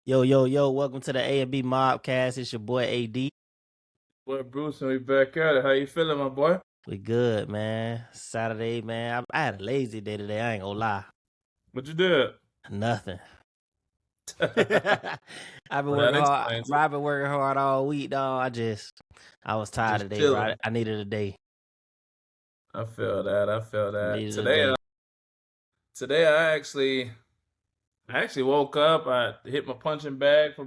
Yo, yo, yo, welcome to the A&B Mobcast. It's your boy AD. Boy, Bruce, and we back at it. How you feeling, my boy? We good, man. Saturday, man. I had a lazy day today. I ain't gonna lie. What you did? Nothing. Well, I've been that working hard. explains Bro, it. I've been working hard all week, dog. I was tired Just today, bro. chilling. I needed a day. I feel that. I feel I that. needed a Today, day. today I actually woke up. I hit my punching bag for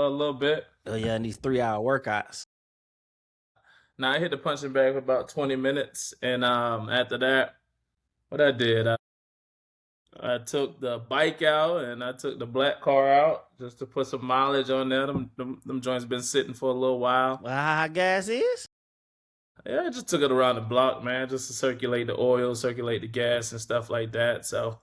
a little bit. Oh yeah, and these 3-hour workouts. Now I hit the punching bag for about 20 minutes, and after that, what I did, I took the bike out and I took the black car out just to put some mileage on there. Them joints been sitting for a little while. Well, how high gas is? Yeah, I just took it around the block, man, just to circulate the oil, circulate the gas and stuff like that. So,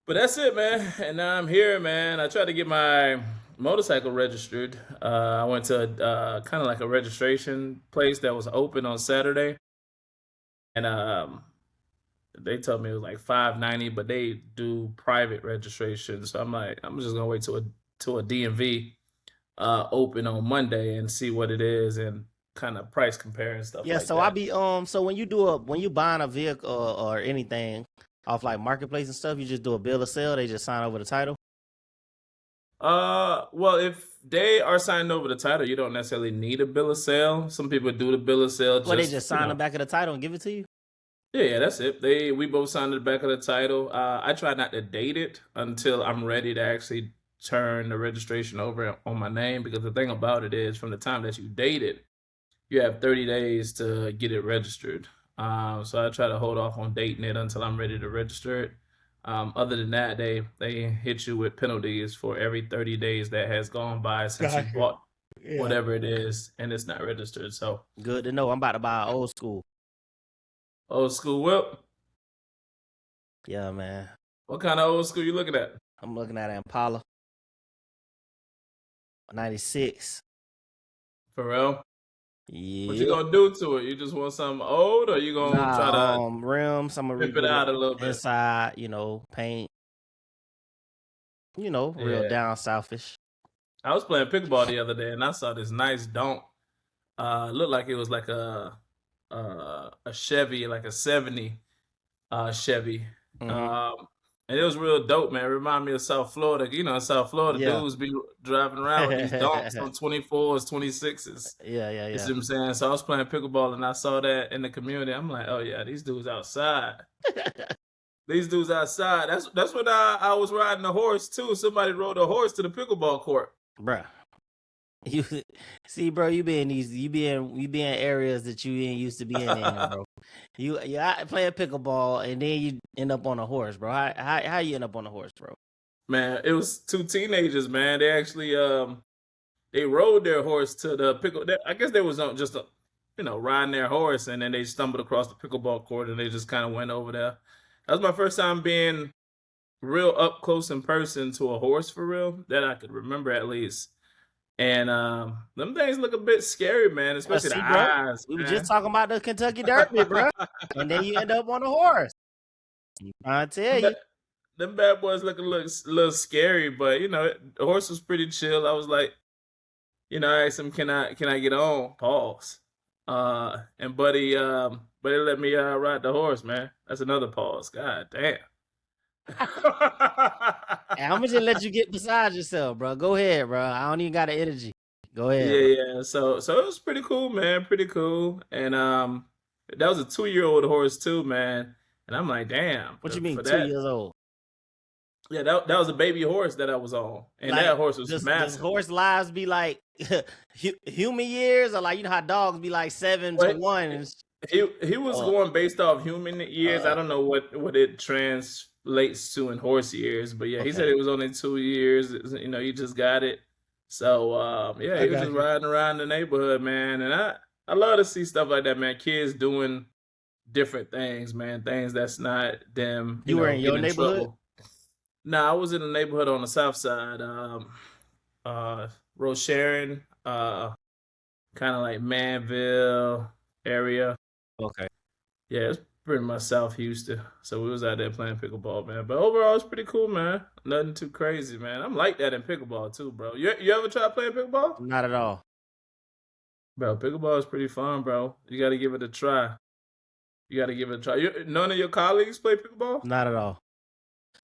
but that's it, man. And now I'm here, man. I tried to get my motorcycle registered. I went to kind of like a registration place that was open on Saturday, and they told me it was like $5.90, but they do private registration. So I'm like, I'm just gonna wait till a DMV open on Monday and see what it is and kind of price compare and stuff Yeah, like so I that. be so when you buying a vehicle or anything off like marketplace and stuff, you just do a bill of sale. They just sign over the title. Well, if they are signing over the title, you don't necessarily need a bill of sale. Some people do the bill of sale Well, they just, just sign the back of the title and give it to you. yeah, that's it. We both signed the back of the title. I try not to date it until I'm ready to actually turn the registration over on my name because the thing about it is from the time that you date it, you have 30 days to get it registered. So I try to hold off on dating it until I'm ready to register it. Other than that, they hit you with penalties for every 30 days that has gone by since you Gotcha. bought Yeah. whatever it is and it's not registered. So Good to know. I'm about to buy an old school. old school whip. Yeah, man. What kind of old school you looking at? I'm looking at an Impala 96. For real? What you Yep. gonna do to it? You just want something old, or you gonna try to Nah, rims. I'm gonna pimp it redo out a little the bit? inside, paint, real Yeah. down southish. I was playing pickleball the other day and I saw this nice donk. Looked like it was like a Chevy, like a 70 Chevy. Mm-hmm. And it was real dope, man. It reminded me of South Florida. You know, in South Florida, Yeah. dudes be driving around with these donks on 24s, 26s. Yeah, yeah, You yeah. see what I'm saying? So I was playing pickleball and I saw that in the community. I'm like, oh yeah, these dudes outside. These dudes outside. That's when I was riding a horse too. Somebody rode a horse to the pickleball court. Bruh. You see, bro, you be in areas that you ain't used to being in, bro. You out playing pickleball and then you end up on a horse, bro. How you end up on a horse, bro? Man, it was two teenagers, man. They actually they rode their horse to the pickle. I guess they was just riding their horse, and then they stumbled across the pickleball court, and they just kind of went over there. That was my first time being real up close in person to a horse for real that I could remember at least. And them things look a bit scary, man, especially the See, bro, eyes, we were just man. talking about the Kentucky Derby, bro, and then you end up on a horse. I tell you, Them bad boys look a little scary, but the horse was pretty chill. I was like, I asked him, can I get on? Pause. And buddy let me ride the horse, man. That's another pause. God damn. and I'm gonna just let you get beside yourself, bro. Go ahead, bro. I don't even got the energy. Go ahead, Yeah, bro. yeah. So it was pretty cool, man. Pretty cool. And that was a 2-year-old horse too, man. And I'm like, damn, What you for mean, two that. years old? Yeah, that was a baby horse that I was on. And Like, that horse was does massive. horse lives be like human years, or like how dogs be like 7 to But 1? And he was going based off human years. I uh, don't know what it translates to in horse years, but yeah, he said okay, it was only 2 years. He just got it. So yeah, I he was just got you. riding around the neighborhood, man. And I love to see stuff like that, man. Kids doing different things, man. Things that's not them, You were in your getting in neighborhood? trouble. Nah, I was in the neighborhood on the south side, Rose Sharon, kind of like Manville area. Okay. Yeah, it's pretty much South Houston. So we was out there playing pickleball, man. But overall, it's pretty cool, man. Nothing too crazy, man. I'm like that in pickleball too, bro. You ever try playing pickleball? Not at all. Bro, pickleball is pretty fun, bro. You got to give it a try. None of your colleagues play pickleball? Not at all.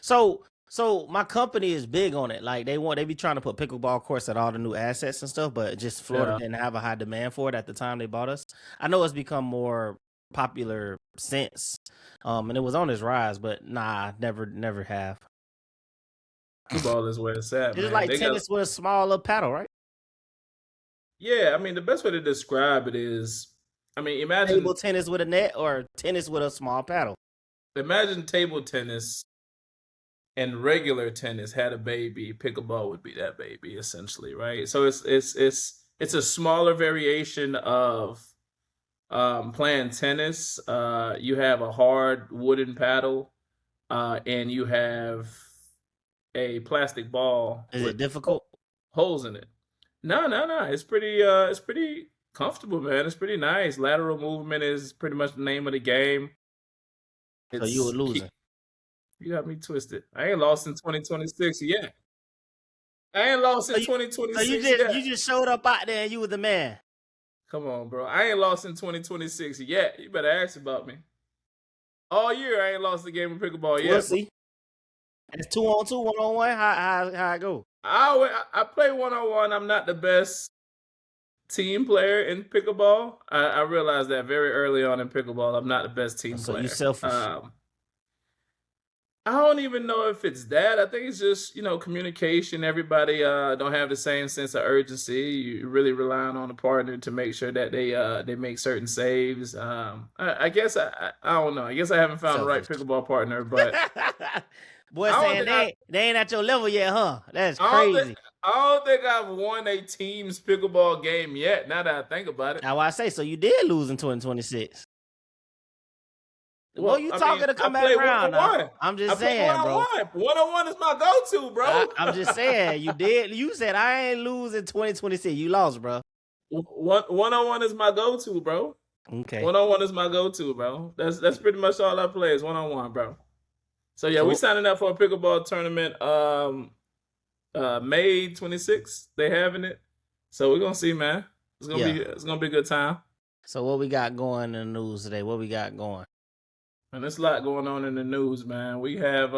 So my company is big on it. Like they be trying to put pickleball courts at all the new assets and stuff, but just Florida Yeah. didn't have a high demand for it at the time they bought us. I know it's become more popular since, and it was on its rise, but nah, never have. Pickleball is where it's at, It's man. like They got, tennis with a smaller paddle, right? yeah, I mean, the best way to describe it is, I mean, Table tennis with a net or tennis with a small paddle. imagine table tennis and regular tennis had a baby. Pickleball would be that baby, essentially, right? So it's a smaller variation of playing tennis. You have a hard wooden paddle, and you have a plastic ball Is with it difficult? holes in it. No. It's pretty comfortable, man. It's pretty nice. Lateral movement is pretty much the name of the game. So you were losing. You got me twisted. I ain't lost in 2026 yet. I ain't lost in So 2026 you just showed up out there and you were the man. Come on, bro. I ain't lost in 2026 yet. You better ask about me. All year, I ain't lost a game of pickleball yet. We'll see. It's 2-on-2, 1-on-1. How it go? I play one-on-one. I'm not the best team player in pickleball. I realized that very early on in pickleball. I'm not the best team player. So you selfish. I don't even know if it's that. I think it's just, communication. Everybody don't have the same sense of urgency. You really relying on a partner to make sure that they make certain saves. I guess I don't know. I guess I haven't found the right pickleball partner, but Boy saying they ain't at your level yet, huh? That's crazy. I don't think I've won a team's pickleball game yet, now that I think about it. Now I say, so you did lose in 2026. Well, you talking to come back around now. I'm just saying, bro. One-on-one is my go-to, bro. I'm just saying, you did. You said I ain't lose in 2026. You lost, bro. One-on-one is my go-to, bro. Okay. One-on-one is my go-to, bro. That's pretty much all I play is one-on-one, bro. So yeah, we signing up for a pickleball tournament. May 26th, they having it. So we're gonna see, man. It's gonna be a good time. So what we got going in the news today? What we got going? And there's a lot going on in the news, man. We have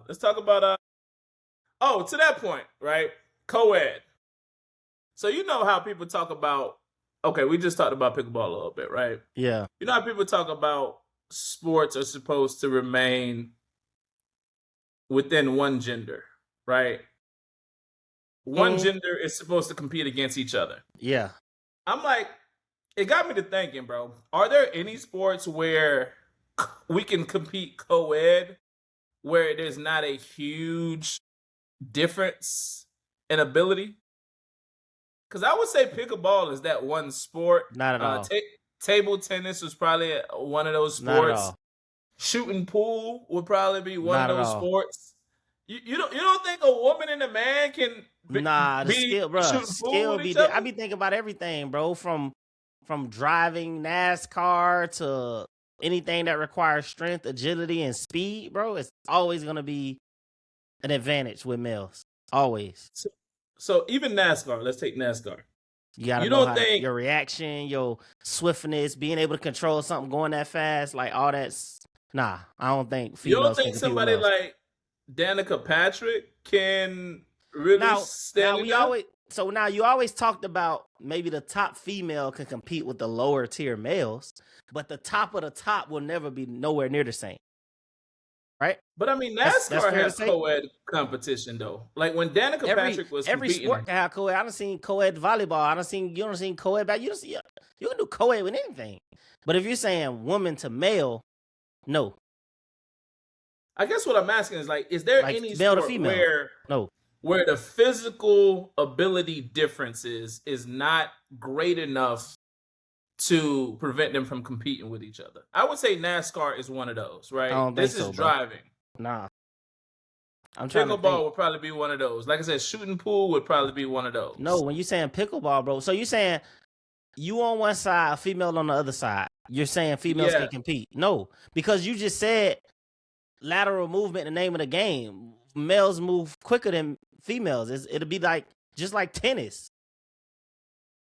let's talk about to that point, right? Co-ed. So you know how people talk about, okay, we just talked about pickleball a little bit, right? Yeah. You know how people talk about sports are supposed to remain within one gender, right? One gender is supposed to compete against each other. Yeah. I'm like, it got me to thinking, bro. Are there any sports where we can compete co-ed, where there's not a huge difference in ability? Because I would say pickleball is that one sport. Not at all. Table tennis was probably one of those sports. Not at all. Shooting pool would probably be one of those sports. You don't think a woman and a man can the skill, bro. Skill be I be thinking about everything, bro. From driving NASCAR to anything that requires strength, agility, and speed, bro. It's always gonna be an advantage with males. Always. So even NASCAR, let's take NASCAR. You gotta know your reaction, your swiftness, being able to control something going that fast, like all that's I don't think females. You don't think somebody like Danica Patrick can really stand it up? Now you always talked about maybe the top female can compete with the lower tier males, but the top of the top will never be nowhere near the same. Right? But I mean, NASCAR has co-ed competition though. Like when Danica Patrick was every competing, sport can have co-ed. I done seen co-ed volleyball. You done seen co-ed back. You can do co-ed with anything. But if you're saying woman to male, no. I guess what I'm asking is like, is there any sport where the physical ability differences is not great enough to prevent them from competing with each other? I would say NASCAR is one of those, right? I don't this think is driving. Nah. I'm trying pickleball would probably be one of those. Like I said, shooting pool would probably be one of those. No, when you saying pickleball, bro. So you saying you on one side, female on the other side. You're saying females can Yeah. compete. No, because you just said lateral movement in the name of the game. Males move quicker than females. It'll be like just like tennis.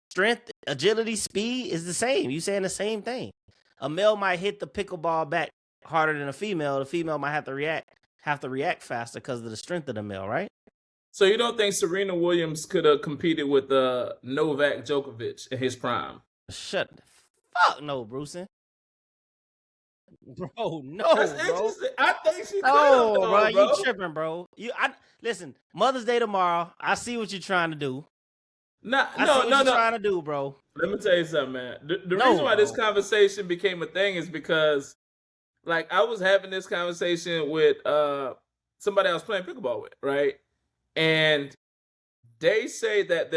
Strength, agility, speed is the same. You saying the same thing. A male might hit the pickleball back harder than a female. The female might have to react faster because of the strength of the male, right? So you don't think Serena Williams could have competed with Novak Djokovic in his prime? Shut the fuck no, Brucin. Bro, no, That's bro. interesting. I think she could No, have, bro, bro. you tripping, bro. Listen. Mother's Day tomorrow. I see what you're trying to do. No. Trying to do, bro. Let me tell you something, man. The No, reason why this bro. conversation became a thing is because, like, I was having this conversation with somebody I was playing pickleball with, right? And they say that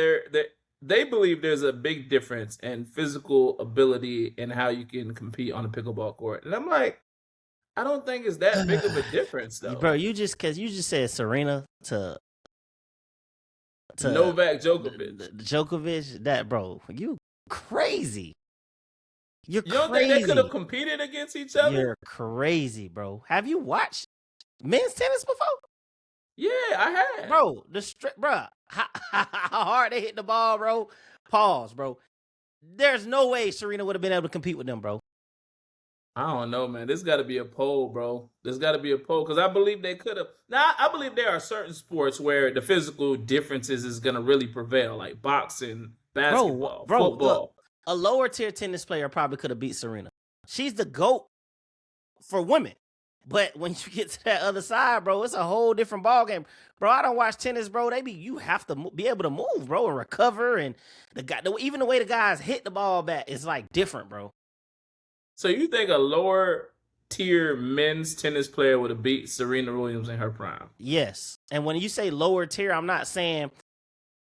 they believe there's a big difference in physical ability and how you can compete on a pickleball court. And I'm like, I don't think it's that big of a difference, though. Bro, you just said Serena to Novak Djokovic. Djokovic, that bro, you crazy. You're You don't crazy. think they could have competed against each other? You're crazy, bro. Have you watched men's tennis before? Yeah, I have. Bro, bro, how hard they hit the ball, bro. Pause, bro. There's no way Serena would have been able to compete with them, bro. I don't know, man. There's got to be a poll, bro. There's got to be a poll because I believe they could have. Now, I believe there are certain sports where the physical differences is going to really prevail, like boxing, basketball, football. Look, a lower tier tennis player probably could have beat Serena. She's the GOAT for women. But when you get to that other side, bro, it's a whole different ball game, bro. I don't watch tennis, bro. You have to be able to move, bro, and recover, and even the way the guys hit the ball back is like different, bro. So you think a lower tier men's tennis player would have beat Serena Williams in her prime? Yes, and when you say lower tier, I'm not saying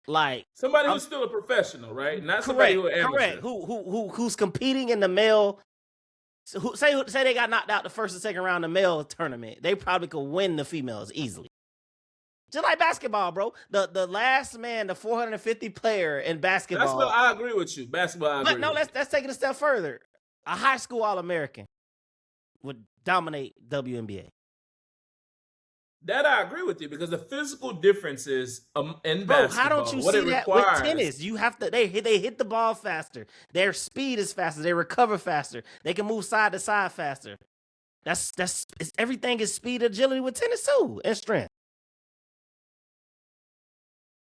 like somebody who's still a professional, right? Not somebody who amateur. Correct. Who's competing in the male. Say they got knocked out the first and second round of the male tournament. They probably could win the females easily. Just like basketball, bro. The last man, the 450 player in basketball. That's what I agree with you. Basketball, I agree. But no, let's take it a step further. A high school All-American would dominate WNBA. That I agree with you because the physical differences in Bro, basketball. how don't you see that with tennis? You have to. They hit the ball faster. Their speed is faster. They recover faster. They can move side to side faster. Everything is speed, agility with tennis too, and strength.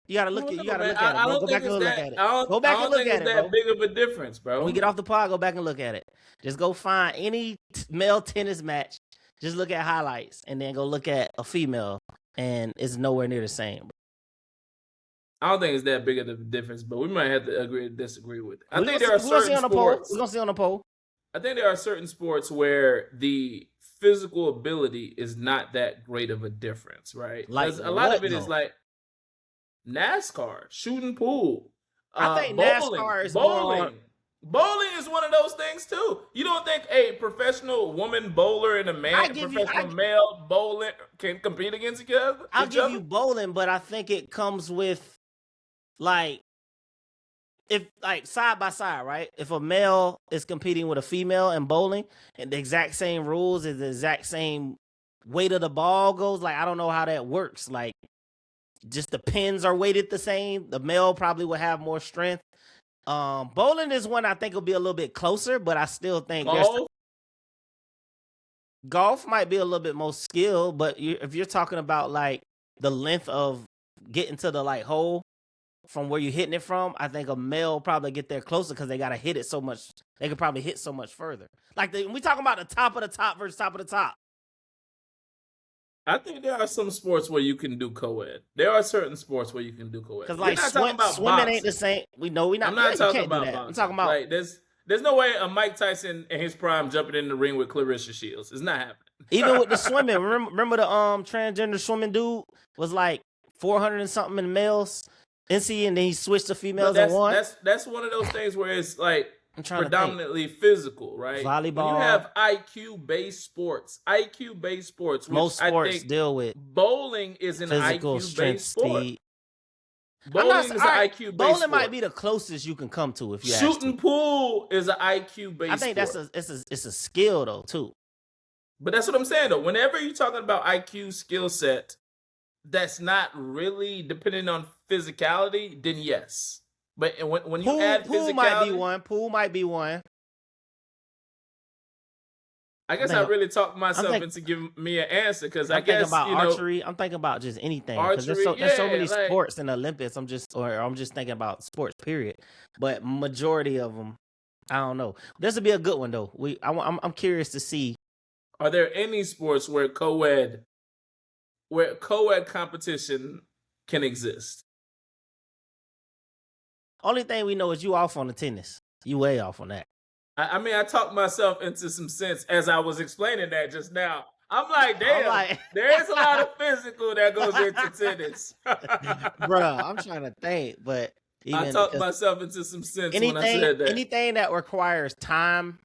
You gotta look at it. Bro. Go back and look at it. Go back and look at it, bro. That big of a difference, bro. When we get off the pod, go back and look at it. Just go find any male tennis match. Just look at highlights and then go look at a female, and it's nowhere near the same. Bro. I don't think it's that big of a difference, but we might have to agree to disagree with it. I think there are certain sports. We're gonna see on the poll. I think there are certain sports where the physical ability is not that great of a difference, right? Like a lot of it is like NASCAR, shooting pool. I think bowling, NASCAR is bowling. Bowling is one of those things too. You don't think a professional woman bowler and a professional male bowler can compete against each other? I'll give you bowling, but I think it comes with if side by side, right? If a male is competing with a female in bowling and the exact same rules is the exact same weight of the ball goes, I don't know how that works. Just the pins are weighted the same. The male probably will have more strength. Bowling is one I think will be a little bit closer, but I still think golf might be a little bit more skill. But if you're talking about the length of getting to the hole from where you're hitting it from, I think a male probably get there closer because they gotta hit it so much. They could probably hit so much further. We talking about the top of the top versus top of the top. I think there are some sports where you can do co-ed. There are certain sports where you can do co-ed. Because swimming ain't the same. We know we're not. I'm not talking about boxing. I'm talking about there's no way a Mike Tyson in his prime jumping in the ring with Clarissa Shields. It's not happening. Even with the swimming, remember the transgender swimming dude was 400 and something in males, NC, and then he switched to females and won. That's one of those things where it's predominantly physical, right? Volleyball. When you have IQ-based sports, which most sports deal with bowling is an physical IQ-based strength, sport. speed. Bowling is an IQ based Bowling sport. might be the closest you can come to if you Shooting pool is an IQ based. I think it's a skill though too. But that's what I'm saying though. Whenever you're talking about IQ skill set, that's not really depending on physicality. Then yes, but when you add physicality, pool might be one. I guess I really talked myself into giving me an answer because I guess about archery. I'm thinking about just anything because there's so many sports in the Olympics. I'm just thinking about sports period. But majority of them, I don't know. This would be a good one though. I'm curious to see. Are there any sports where co-ed competition can exist? Only thing we know is you off on the tennis. You way off on that. I mean, I talked myself into some sense as I was explaining that just now. I'm like, damn, there's a lot of physical that goes into tennis. Bruh, I'm trying to think, but I talked myself into some sense when I said that. Anything that requires time,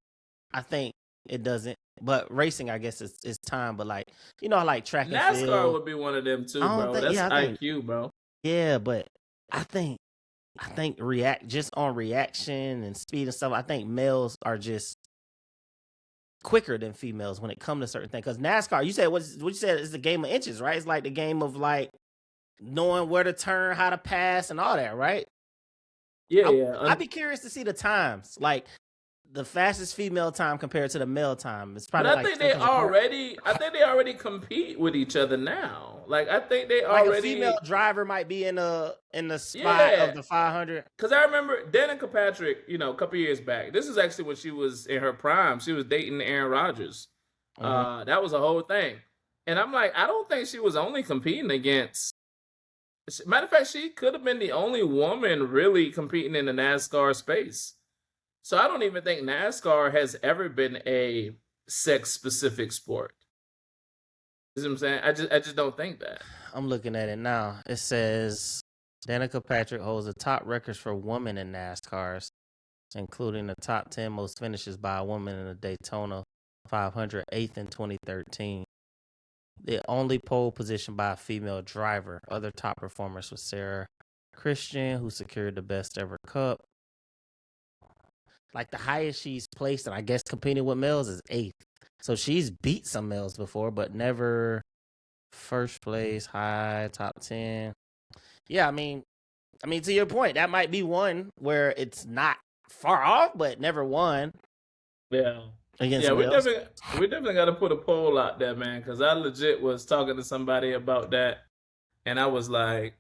I think it doesn't. But racing, I guess, is time. But like, like track and field. NASCAR would be one of them too, bro. That's IQ, bro. Yeah, but I think just on reaction and speed and stuff, I think males are just quicker than females when it comes to certain things. Because NASCAR, you said what you said is the game of inches, right? It's like the game of like knowing where to turn, how to pass, and all that, right? Yeah, I'd be curious to see the times, like the fastest female time compared to the male time. It's probably. But I think they already compete with each other now. Like I think they already. A female driver might be in the spot of the 500. Because I remember Danica Patrick, a couple years back. This is actually when she was in her prime. She was dating Aaron Rodgers. That was a whole thing. And I'm like, I don't think she was only competing against. Matter of fact, she could have been the only woman really competing in the NASCAR space. So I don't even think NASCAR has ever been a sex-specific sport. You know what I'm saying? I just don't think that. I'm looking at it now. It says Danica Patrick holds the top records for women in NASCARs, including the top 10 most finishes by a woman in the Daytona 500, 8th in 2013. The only pole position by a female driver. Other top performers was Sarah Christian, who secured the best ever cup. Like the highest she's placed, and I guess competing with males is 8th. So she's beat some males before, but never first place, high, top 10. Yeah, I mean, to your point, that might be one where it's not far off, but never won. Yeah. We definitely got to put a poll out there, man, because I legit was talking to somebody about that, and I was like,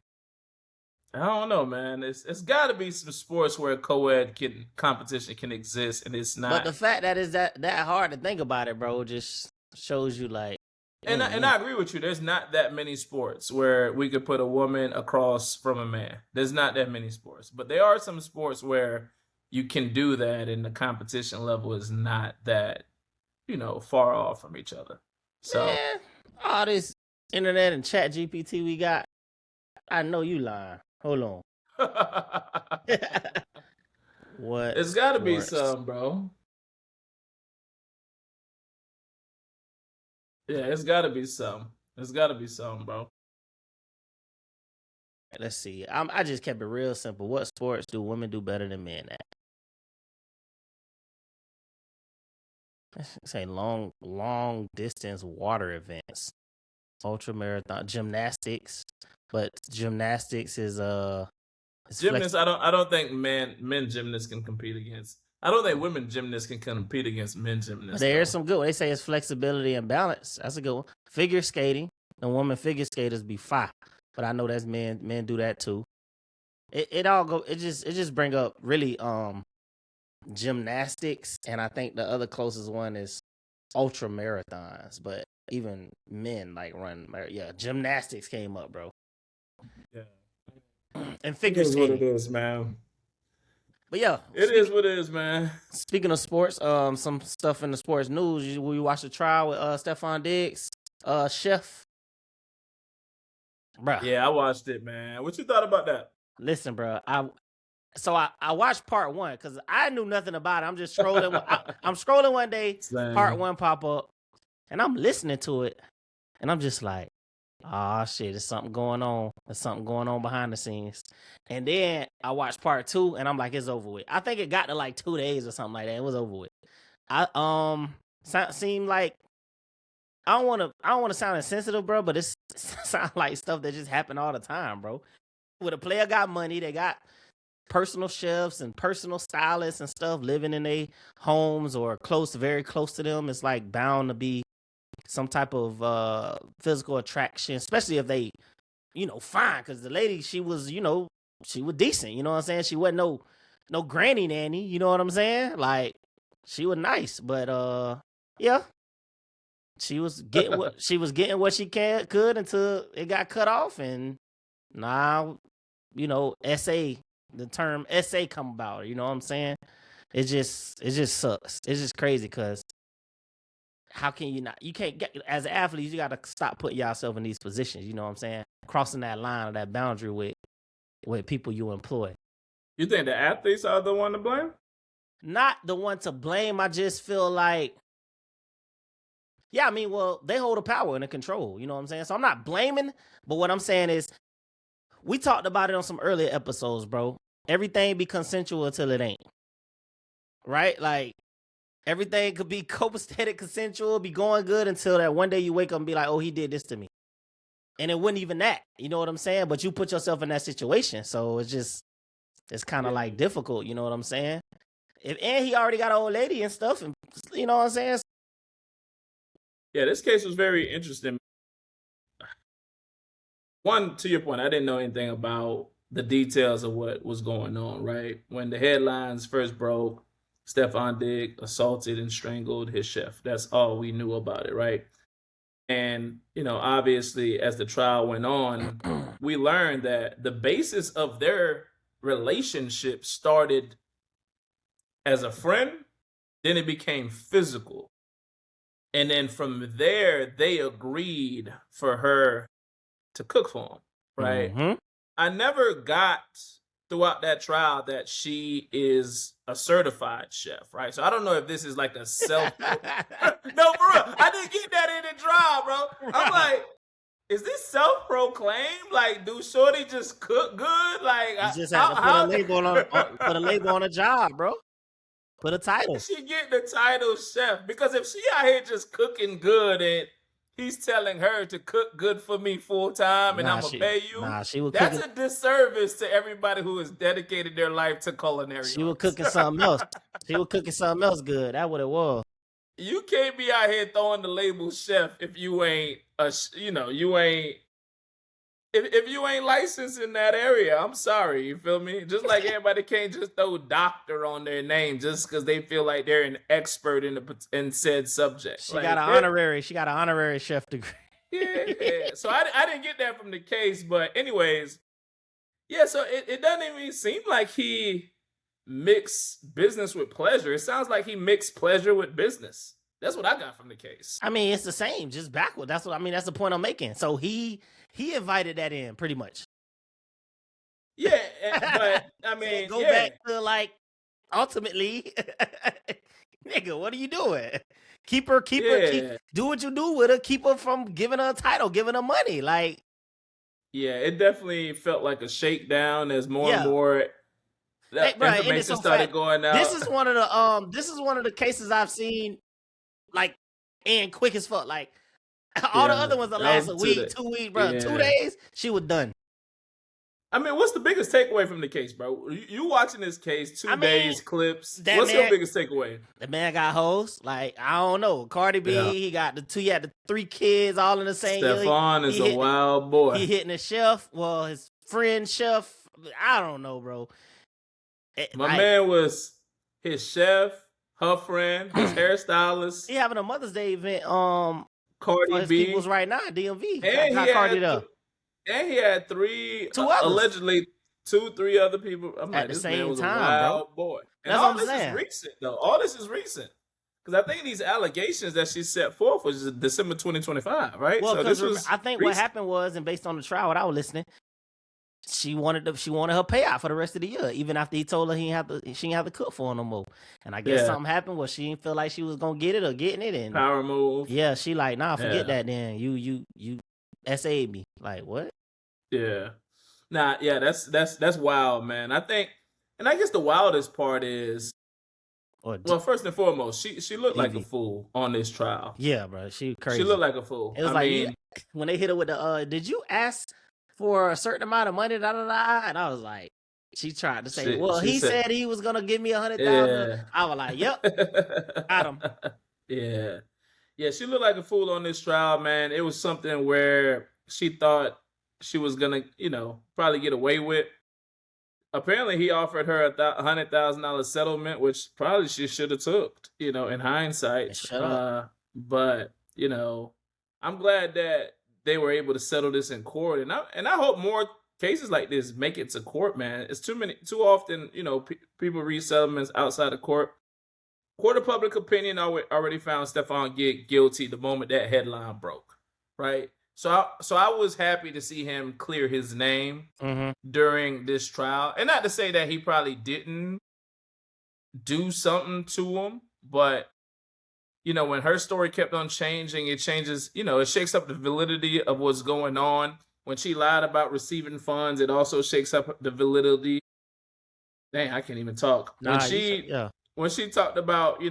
I don't know, man. It's got to be some sports where co-ed competition can exist, and it's not. But the fact that it's that hard to think about it, bro, just shows you like. And I agree with you. There's not that many sports where we could put a woman across from a man. There's not that many sports, but there are some sports where you can do that, and the competition level is not that, far off from each other. So all this internet and chat GPT we got, I know you lying. Hold on. What? It's got to be some, bro. Yeah, it's got to be some. It's got to be some, bro. Let's see. I just kept it real simple. What sports do women do better than men at? Say long distance water events, ultra marathon, gymnastics. But gymnastics is gymnasts. I don't think men gymnasts can compete against. I don't think women gymnasts can compete against men gymnasts. There's some good. They say it's flexibility and balance. That's a good one. Figure skating. The women figure skaters be fire, but I know that's men. Men do that too. It all go. It just bring up really gymnastics, and I think the other closest one is ultra marathons. But even men like run. Yeah, gymnastics came up, bro. Yeah, and figure skating. What it is, man. But yeah, it is what it is, man. Speaking of sports, some stuff in the sports news. Will you watch the trial with Stephon Diggs, Chef? Bruh. Yeah, I watched it, man. What you thought about that? Listen, bro, I watched part 1 because I knew nothing about it. I'm just scrolling. I'm scrolling one day, part 1 pop up, and I'm listening to it, and I'm just like, ah, shit, there's something going on. There's something going on behind the scenes. And then I watched part 2, and I'm like, it's over with. I think it got to like 2 days or something like that. It was over with. I seemed like I don't want to sound insensitive, bro, but it sounds like stuff that just happen all the time, bro. When a player got money, they got personal chefs and personal stylists and stuff living in their homes or very close to them. It's like bound to be some type of physical attraction, especially if they, fine. Because the lady, she was decent. You know what I'm saying? She wasn't no granny nanny. You know what I'm saying? Like, she was nice, but yeah, she was getting what she could until it got cut off, and now, the term SA come about. You know what I'm saying? It just sucks. It's just crazy because how can you can't get, as an athlete, you got to stop putting yourself in these positions. You know what I'm saying? Crossing that line or that boundary with people you employ. You think the athletes are the one to blame? Not the one to blame. I just feel like, yeah, I mean, well, they hold the power and the control. You know what I'm saying? So I'm not blaming, but what I'm saying is, we talked about it on some earlier episodes, bro. Everything be consensual until it ain't. Right? Like, everything could be copacetic, consensual, be going good until that one day you wake up and be like, oh, he did this to me. And it wasn't even that. You know what I'm saying? But you put yourself in that situation. So it's kind of like difficult. You know what I'm saying? And he already got an old lady and stuff. And you know what I'm saying? Yeah, this case was very interesting. One, to your point, I didn't know anything about the details of what was going on, right? When the headlines first broke, Stefon Diggs assaulted and strangled his chef. That's all we knew about it, right? And, obviously, as the trial went on, we learned that the basis of their relationship started as a friend, then it became physical. And then from there, they agreed for her to cook for him, right? Mm-hmm. I never got throughout that trial that she is a certified chef, right? So I don't know if this is like a self. No, for real. I didn't get that in the trial, bro. I'm like, is this self-proclaimed? Like, do Shorty just cook good? Like, you just have to put a label on a job, bro. Put a title. She get the title chef, because if she out here just cooking good and he's telling her to cook good for me full time and I'm gonna pay you, that's a disservice to everybody who has dedicated their life to culinary. She was cooking something else. She was cooking something else good. That's what it was. You can't be out here throwing the label chef if you ain't if you ain't licensed in that area. I'm sorry, you feel me? Just like everybody can't just throw doctor on their name just because they feel like they're an expert in said subject. She got an honorary chef degree. Yeah. So I didn't get that from the case, but anyways, yeah. So it doesn't even seem like he mixed business with pleasure. It sounds like he mixed pleasure with business. That's what I got from the case. I mean, it's the same, just backward. That's the point I'm making. So he invited that in pretty much. Yeah, but I mean, go back to like, ultimately, nigga, what are you doing? Keep her, do what you do with her. Keep her from giving her a title, giving her money. Like, yeah, it definitely felt like a shakedown as more and more information started going out. This is one of the cases I've seen, like, and quick as fuck. Like, all the other ones that last a week, 2 weeks, bro. Yeah. 2 days, she was done. I mean, what's the biggest takeaway from the case, bro? You watching this case, 2 days, clips. What's your biggest takeaway? The man got hoes. Like, I don't know. Cardi B, he had the 3 kids all in the same year. Stefon is a wild boy. He hitting the chef. Well, his friend chef. I don't know, bro. My man was his chef, her friend, his hairstylist. He having a Mother's Day event. Cardi B people's right now, DMV. And he had allegedly 2-3 other people. I'm like, this man was a wild boy. And all this is recent, though. All this is recent. Because I think these allegations that she set forth was December 2025, right? Well, because I think what happened was, and based on the trial, what I was listening, she wanted her payout for the rest of the year, even after he told her she didn't have to cook for her no more. And I guess something happened where she didn't feel like she was gonna get it or getting it. And power move. Yeah, she like, nah, forget that. Then you SA'd me. Like what? Yeah. Nah, yeah, that's wild, man. I think, and I guess the wildest part is, Or well, first and foremost, she looked like a DV? fool on this trial. Yeah, bro. She She crazy. looked like a fool. It was I like you mean, when they hit her with the did you ask for a certain amount of money? Da, da, da, and I was like, she tried to say, well, she he said, said he was gonna give me 100,000. yeah. I was like, yep, got him. Yeah. Yeah, she looked like a fool on this trial, man. It was something where she thought she was gonna, probably get away with. Apparently, he offered her $100,000 settlement, which probably she should have took, in hindsight. Shut up. But I'm glad that they were able to settle this in court, and I hope more cases like this make it to court, man. It's too often, people reach settlements outside of court. Court of public opinion already found Stefan guilty the moment that headline broke, right? So I was happy to see him clear his name during this trial. And not to say that he probably didn't do something to him, but when her story kept on changing, it changes, it shakes up the validity of what's going on. When she lied about receiving funds, it also shakes up the validity. Dang, I can't even talk. When she talked about,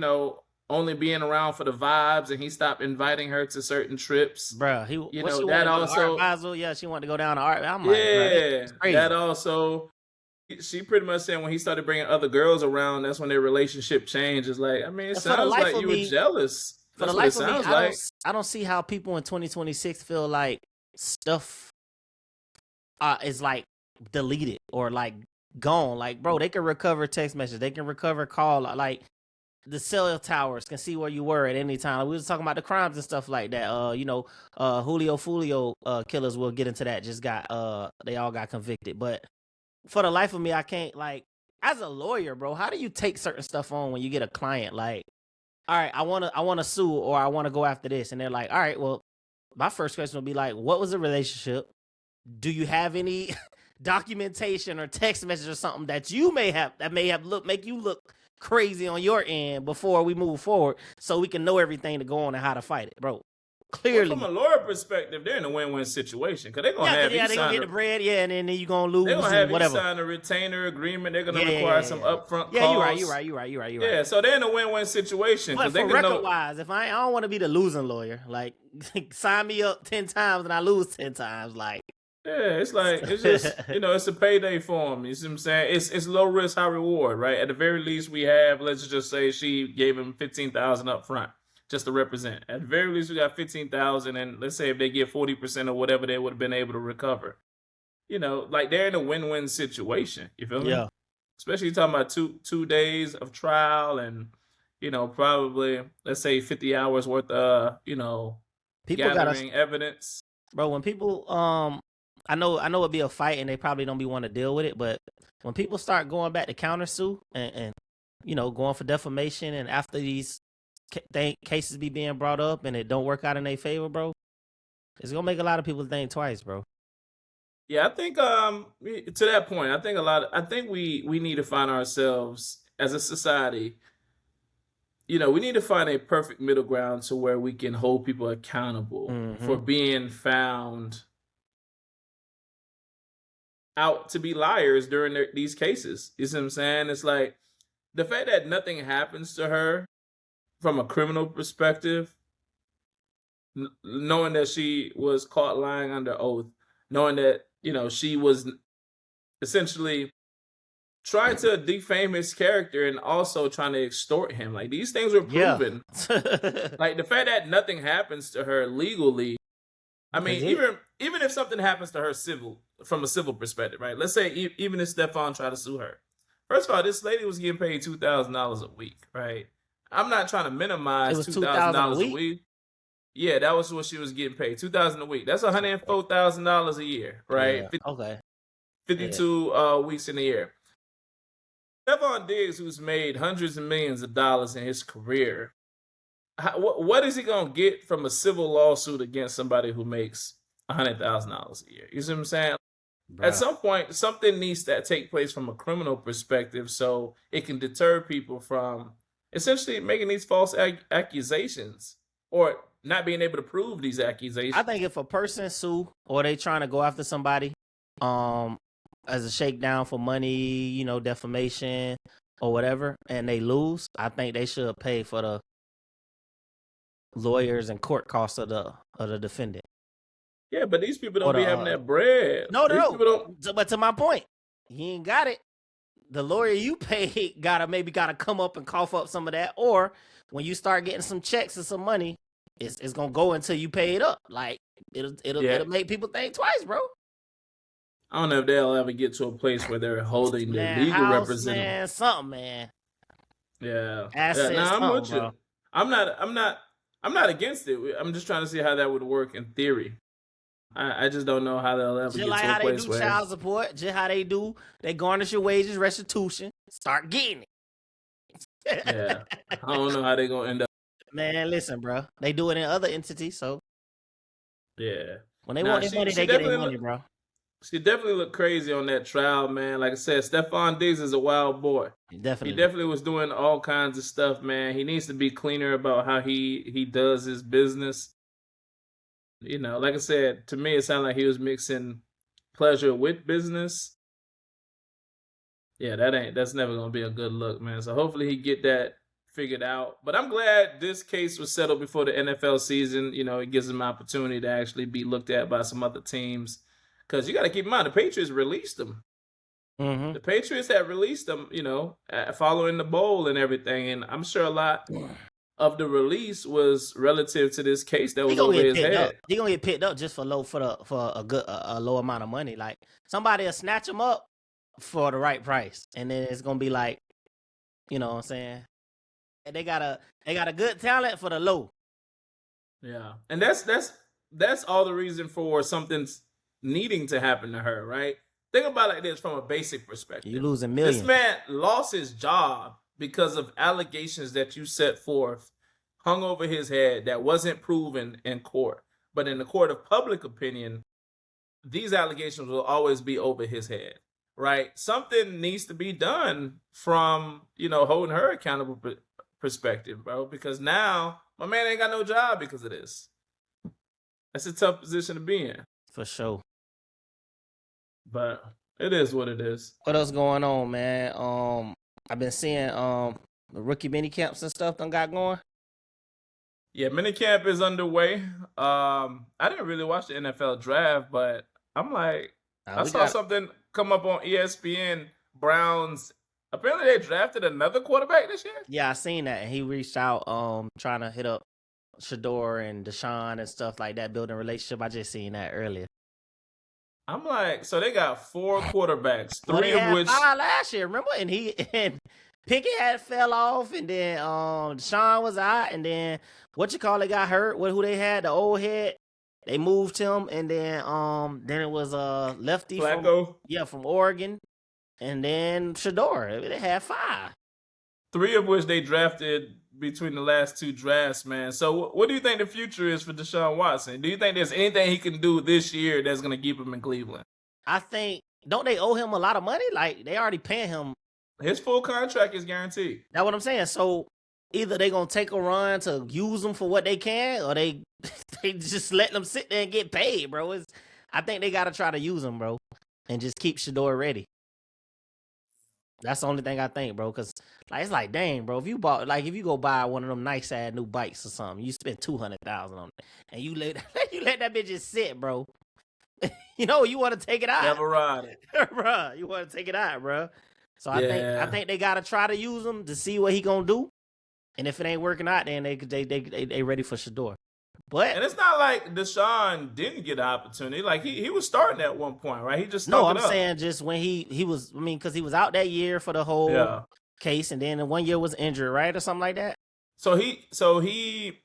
only being around for the vibes, and he stopped inviting her to certain trips. Bro, that also, she wanted to go down to Art. I'm like, that also, she pretty much said when he started bringing other girls around, that's when their relationship changed. It's like, I mean, it sounds like you were jealous. For the life of me, I don't see how people in 2026 feel like stuff is like deleted or like gone. Like, bro, they can recover text messages, they can recover call. Like, the cell towers can see where you were at any time. Like, we was talking about the crimes and stuff like that. Julio Fulio killers. We'll get into that. Just got they all got convicted. But for the life of me, I can't, like, as a lawyer, bro, how do you take certain stuff on when you get a client? Like, all right, I wanna sue, or I wanna go after this, and they're like, all right, well, my first question would be like, what was the relationship? Do you have any documentation or text message or something that you may have make you look crazy on your end before we move forward, so we can know everything to go on and how to fight it, bro? Clearly, from a lawyer perspective, they're in a win-win situation because they're gonna have they gonna get the bread, and then you gonna lose. They're gonna have whatever. You sign a retainer agreement. They're gonna require some upfront costs. You're right. Yeah, so they're in a win-win situation. But for record-wise, if I don't want to be the losing lawyer, like sign me up 10 times and I lose 10 times, like. Yeah, it's like, it's just, it's a payday for him. You see what I'm saying? It's low risk, high reward, right? At the very least, we have, let's just say she gave him $15,000 up front just to represent. At the very least, we got $15,000, and let's say if they get 40% or whatever, they would have been able to recover. Like, they're in a win-win situation. You feel me? Yeah. Especially talking about two days of trial and, probably, let's say 50 hours worth of, gathering evidence. Bro, when people, I know it'd be a fight and they probably don't want to deal with it, but when people start going back to countersue and going for defamation, and after these cases be being brought up and it don't work out in their favor, bro, it's gonna make a lot of people think twice, bro. Yeah, I think to that point, I think we need to find ourselves as a society. We need to find a perfect middle ground to where we can hold people accountable for being found out to be liars during these cases. You see what I'm saying? It's like the fact that nothing happens to her from a criminal perspective, knowing that she was caught lying under oath, knowing that, she was essentially trying to defame his character and also trying to extort him. Like, these things were proven. Yeah. Like, the fact that nothing happens to her legally, I mean, even if something happens to her from a civil perspective, right? Let's say even if Stefan tried to sue her. First of all, this lady was getting paid $2,000 a week, right? I'm not trying to minimize $2,000 a week. Yeah, that was what she was getting paid, $2,000 a week. That's $104,000 a year, right? Yeah. Okay. 52 weeks in a year. Stefan Diggs, who's made hundreds of millions of dollars in his career, what is he gonna get from a civil lawsuit against somebody who makes $100,000 a year? You see what I'm saying? Bruh. At some point, something needs to take place from a criminal perspective, so it can deter people from essentially making these false accusations. or not being able to prove these I accusations. think if a person sue or they trying to go after somebody, as a shakedown for money, defamation or whatever, and they lose, I think they should pay for the lawyers and court costs of the defendant. Yeah, but these people Or don't be the having that bread. no, These people don't. But to my point, he ain't got it. The lawyer you pay gotta come up and cough up some of that, or when you start getting some checks and some money, it's gonna go until you pay it up. Like it'll make people think twice, bro. I don't know if they'll ever get to a place where they're holding their legal house, representative. Man, something, man. Yeah. Assets, Nah, I'm with you. bro. I'm not against it. I'm just trying to see how that would work in theory. I just don't know how they'll ever Just get like to a how they place do where child support, just how they garnish your wages, restitution, start getting it. yeah. I don't know how they're gonna end up. Man, listen, bro. They do it in other entities, so Yeah. when they Nah, want their she- money, she they get their definitely money, bro. She definitely looked crazy on that trial, man. Like I said, Stephon Diggs is a wild boy. He Definitely. definitely was doing all kinds of stuff, man. He needs to be cleaner about how he does his business. Like I said, to me, it sounded like he was mixing pleasure with business. Yeah, that's never gonna be a good look, man. So hopefully he get that figured out. But I'm glad this case was settled before the NFL season. It gives him an opportunity to actually be looked at by some other teams. Because you got to keep in mind, the Patriots released him. Mm-hmm. The Patriots had released him, following the bowl and everything. And I'm sure a lot of the release was relative to this case that was over his head. He gonna get picked up just for a low amount of money. Like somebody will snatch him up for the right price, and then it's gonna be like, you know what I'm saying? And they got a good talent for the low. Yeah, and that's all the reason for something's needing to happen to her, right? Think about it like this from a basic perspective. You losing millions. This man lost his job because of allegations that you set forth, hung over his head, that wasn't proven in court. But in the court of public opinion, these allegations will always be over his head, right? Something needs to be done from, holding her accountable perspective, bro, because now my man ain't got no job because of this. That's a tough position to be in. For sure. But it is what it is. What else going on, man? I've been seeing the rookie mini camps and stuff done got going. Yeah, minicamp is underway. I didn't really watch the NFL draft, but I'm like, I saw something come up on ESPN. Browns, apparently they drafted another quarterback this year. Yeah, I seen that, and he reached out, trying to hit up Shador and Deshaun and stuff like that, building a relationship. I just seen that earlier. I'm like, so they got 4 quarterbacks, 3 they of had which 5 last year, remember? And Pickett had fell off, and then Deshaun was out, and then got hurt. Who they had? The old head. They moved him, and then it was lefty Flacco. from Oregon, and then Shador. They had 5. 3 of which they drafted between the last 2 drafts, man. So what do you think the future is for Deshaun Watson? Do you think there's anything he can do this year that's going to keep him in Cleveland? I think, don't they owe him a lot of money? Like, they already paying him. His full contract is guaranteed. That's what I'm saying. So either they going to take a run to use him for what they can, or they just let them sit there and get paid, bro. I think they got to try to use him, bro, and just keep Shador ready. That's the only thing I think, bro, because it's like, dang, bro, if you go buy one of them nice ass new bikes or something, you spend $200,000 on it, and you let that bitch just sit, bro. You want to take it out. Never ride it, bro. You want to take it out, bro. So I think they gotta try to use him to see what he gonna do, and if it ain't working out, then they ready for Shador. But and it's not like Deshaun didn't get an opportunity. Like he was starting at one point, right? He just I'm saying just when he was. I mean, because he was out that year for the whole case, and then the 1 year was injured, right, or something like that. So he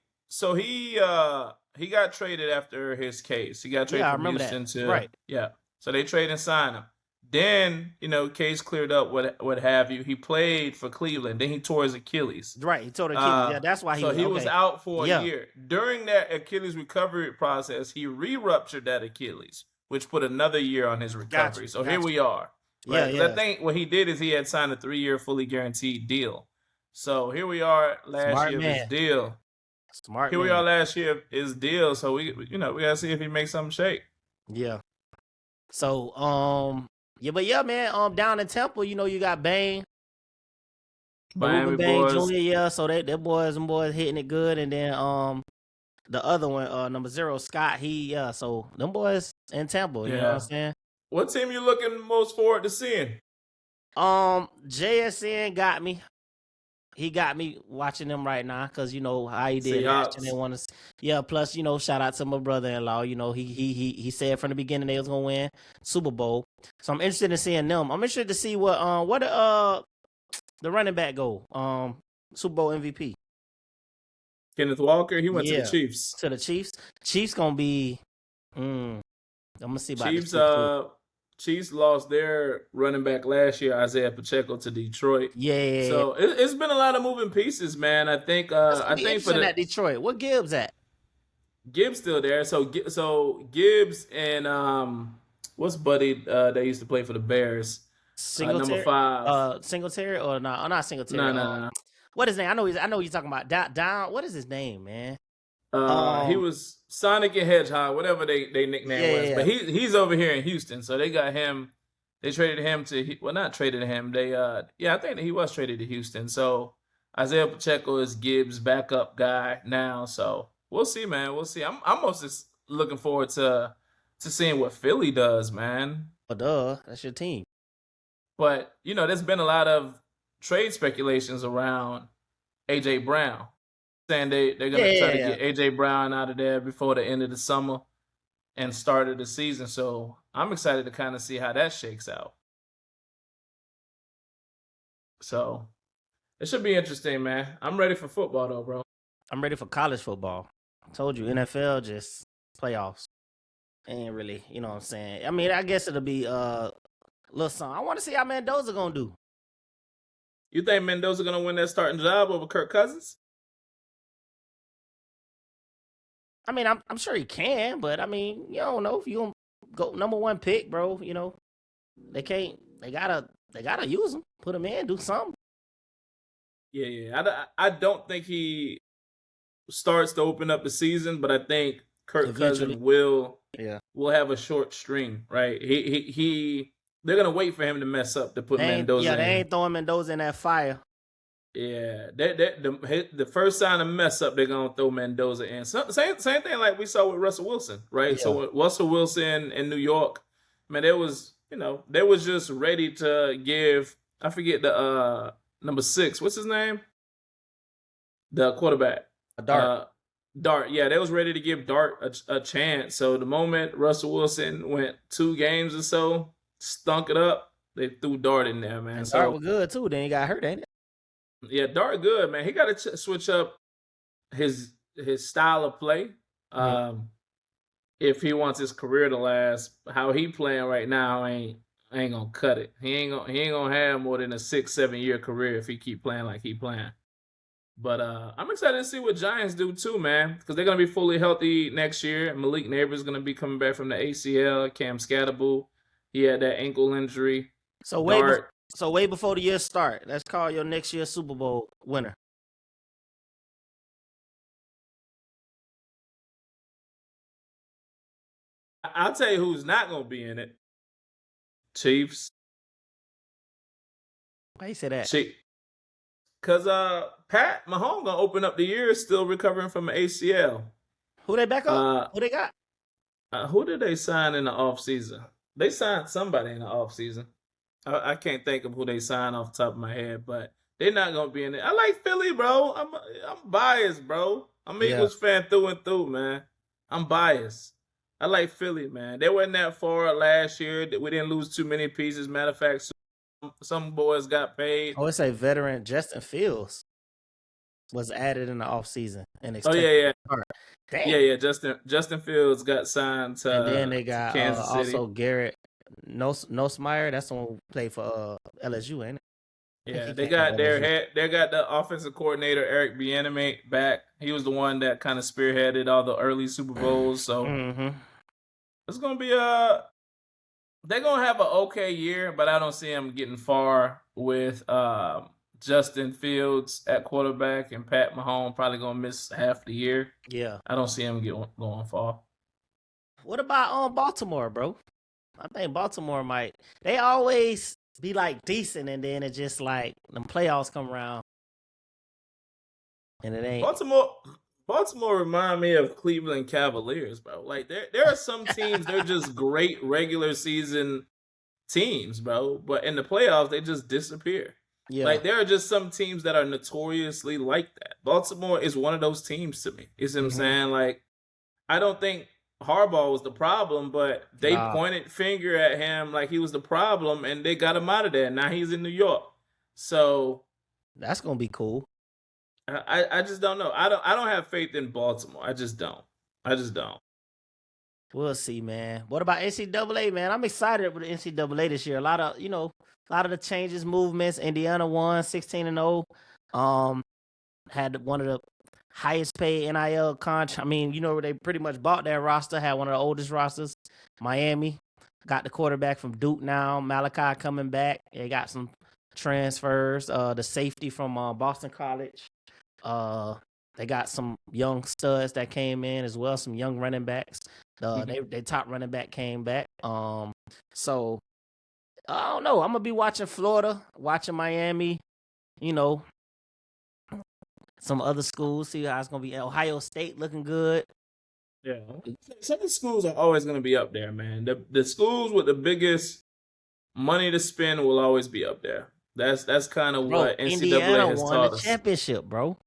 got traded after his case. He got traded from Houston to right. Yeah. So they traded and signed him. Then, case cleared up, what have you. He played for Cleveland. Then he tore his Achilles. He tore the Achilles. Yeah, that's why he was out for a year. During that Achilles recovery process, he re-ruptured that Achilles, which put another year on his recovery. Here we are. Right? Yeah. I think what he did is he had signed a 3-year fully guaranteed deal. So here we are last year of his deal. Smart here we man. are last year is deal. So we gotta see if he makes something shake. Yeah. So yeah, but yeah, man. Down in Temple, you got Bane, Miami Ruben Bane boys. Jr. Yeah, so them boys hitting it good, and then the other one, number 0, Scott. So them boys in Temple. You know what I'm Yeah. saying? What team you looking most forward to seeing? JSN got me. He got me watching them right now because how he did last year. They Seahawks. want to, yeah. Plus, shout out to my brother-in-law. He said from the beginning they was gonna win Super Bowl. So I'm interested in seeing them. I'm interested to see what the running back go Super Bowl MVP. Kenneth Walker. He went to the Yeah, Chiefs. to the Chiefs. Chiefs gonna be. I'm gonna see about Chiefs. the Chiefs too. Chiefs lost their running back last year, Isaiah Pacheco, to Detroit. Yeah. So it's been a lot of moving pieces, man. I think for at Detroit. What Gibbs at? Gibbs still there. So Gibbs and what's Buddy that used to play for the Bears? Number 5. Singletary or no? Not Singletary. No. What is his name? I know you're talking about. Down. What is his name, man? He was Sonic and Hedgehog, whatever they nickname was. Yeah. But he's over here in Houston, so they got him. They traded him to not traded him. They I think he was traded to Houston. So Isaiah Pacheco is Gibbs' backup guy now. So we'll see, man. We'll see. I'm most just looking forward to seeing what Philly does, man. That's your team. But there's been a lot of trade speculations around AJ Brown, saying they're gonna try to get AJ Brown out of there before the end of the summer and start of the season. So I'm excited to kind of see how that shakes out. So it should be interesting, man. I'm ready for football though, bro. I'm ready for college football. I told you, NFL just playoffs. Ain't really, you know what I'm saying? I mean, I guess it'll be little something. I want to see how Mendoza gonna do. You think Mendoza gonna win that starting job over Kirk Cousins? I mean, I'm sure he can, but I mean, you don't know if you gonna go number 1 pick, bro. They can't. They gotta use him, put him in, do something. Yeah. I don't think he starts to open up the season, but I think Kirk Cousins will have a short string, right? They're gonna wait for him to mess up to put Mendoza in. Yeah, they ain't throwing Mendoza in that fire. Yeah, the first sign of mess up, they're gonna throw Mendoza in. Same thing like we saw with Russell Wilson, right? Yeah. So with Russell Wilson in New York, man, they was just ready to give. I forget the number 6. What's his name? The quarterback. Dart. Dart. Yeah, they was ready to give Dart a chance. So the moment Russell Wilson went 2 games or so, stunk it up, they threw Dart in there, man. And Dart was good too. Then he got hurt, ain't it? Yeah, Dart good, man. He got to switch up his style of play. If he wants his career to last, how he playing right now ain't gonna cut it. He ain't gonna have more than a 6-7 year career if he keep playing like he playing. But I'm excited to see what Giants do too, man, because they're gonna be fully healthy next year. Malik Neighbors is gonna be coming back from the ACL. Cam Scatterbull, he had that ankle injury. So way before the year start, let's call your next year's Super Bowl winner. I'll tell you who's not gonna be in it. Chiefs. Why you say that? Because Pat Mahomes gonna open up the year still recovering from an ACL. Who they back up? Who they got? Who did they sign in the offseason? They signed somebody in the offseason. I can't think of who they signed off the top of my head, but they're not gonna be in it. I like Philly, bro. I'm biased, bro. I'm Eagles fan through and through, man. I'm biased. I like Philly, man. They weren't that far last year. We didn't lose too many pieces. Matter of fact, some boys got paid. I would say veteran Justin Fields was added in the offseason. Yeah. Yeah. Justin Fields got signed to and then they got Kansas City. Also Garrett Nussmeier. That's the one who played for LSU, ain't it? Yeah, they got the offensive coordinator Eric Bieniemy back. He was the one that kind of spearheaded all the early Super Bowls. So it's gonna be they're gonna have an okay year, but I don't see them getting far with Justin Fields at quarterback and Pat Mahomes probably gonna miss half the year. Yeah. I don't see him going far. What about Baltimore, bro? I think Baltimore might. They always be like decent, and then it just like them playoffs come around, and it ain't. Baltimore remind me of Cleveland Cavaliers, bro. Like there are some teams they're just great regular season teams, bro, but in the playoffs they just disappear. Yeah. Like there are just some teams that are notoriously like that. Baltimore is one of those teams to me. You see what I'm saying? Like I don't think Harbaugh was the problem, but they pointed finger at him like he was the problem, and they got him out of there. Now he's in New York, so that's gonna be cool. I just don't know. I don't have faith in Baltimore. I just don't. We'll see, man. What about NCAA, man? I'm excited with the NCAA this year. A lot of the changes, movements. Indiana won 16-0. Had one of the highest paid NIL contract. I mean, they pretty much bought their roster. Had one of the oldest rosters. Miami got the quarterback from Duke now. Malachi coming back. They got some transfers. The safety from Boston College. They got some young studs that came in as well. Some young running backs. They top running back came back. So I don't know. I'm gonna be watching Florida, watching Miami. Some other schools. See how it's gonna be. Ohio State looking good. Yeah, some of the schools are always gonna be up there, man. The schools with the biggest money to spend will always be up there. That's kind of what NCAA Indiana has won taught the us. championship, bro.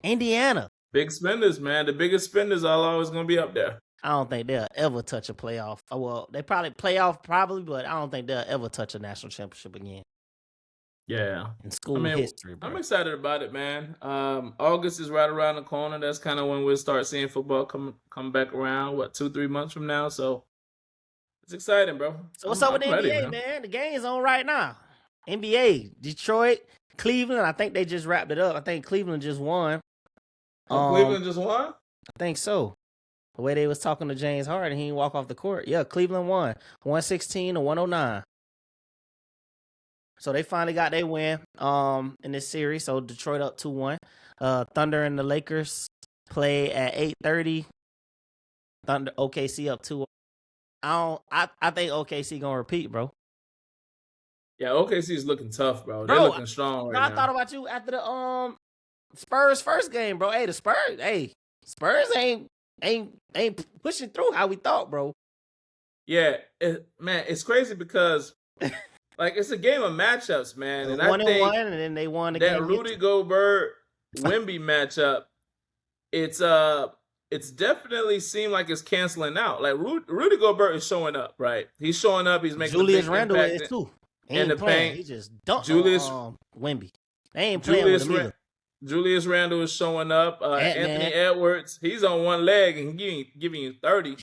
Indiana. Big spenders, man. The biggest spenders are always going to be up there. I don't think they'll ever touch a playoff. Well, they probably playoff, but I don't think they'll ever touch a national championship again. Yeah. In school history, bro. I'm excited about it, man. August is right around the corner. That's kind of when we'll start seeing football come back around, 2-3 months from now. So it's exciting, bro. So what's up with the NBA, man? The game's on right now. NBA, Detroit, Cleveland. I think they just wrapped it up. I think Cleveland just won. Cleveland just won? I think so. The way they was talking to James Harden, he didn't walk off the court. Yeah, Cleveland won 116-109. So they finally got their win in this series. So Detroit up 2-1. Thunder and the Lakers play at 8:30. Thunder OKC up 2-1. I think OKC gonna repeat, bro. Yeah, OKC is looking tough, bro. They're looking strong right now. I thought about you after the Spurs first game, bro. Hey, Spurs ain't pushing through how we thought, bro. Yeah, man, it's crazy because like it's a game of matchups, man. And I think 1-1, and then they won again. That Rudy Gobert Wemby matchup, it's definitely seemed like it's canceling out. Like Rudy Gobert is showing up, right? He's showing up. He's making Julius Randle is too. He ain't playing. He just dunked on Wemby. They ain't playing with him either. Julius Randle is showing up. Anthony Edwards, he's on one leg and giving you 30.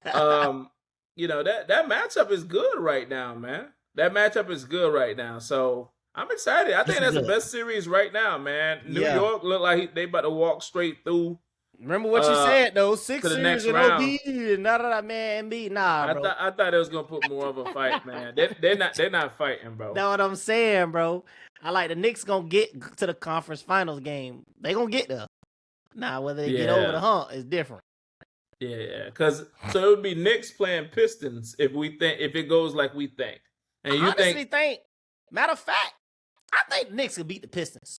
That matchup is good right now, man. That matchup is good right now. So I'm excited. I think that's the best series right now, man. New York look like they about to walk straight through. Remember what you said though? 6 series in OB. None of that, man. Embiid, nah, bro. I thought it was gonna put more of a fight, man. They're not fighting, bro. That's what I'm saying, bro. I like the Knicks gonna get to the conference finals game. They gonna get there. Now, whether they get over the hump is different. Yeah. So it would be Knicks playing Pistons if it goes like we think. And you honestly think, matter of fact, I think the Knicks could beat the Pistons.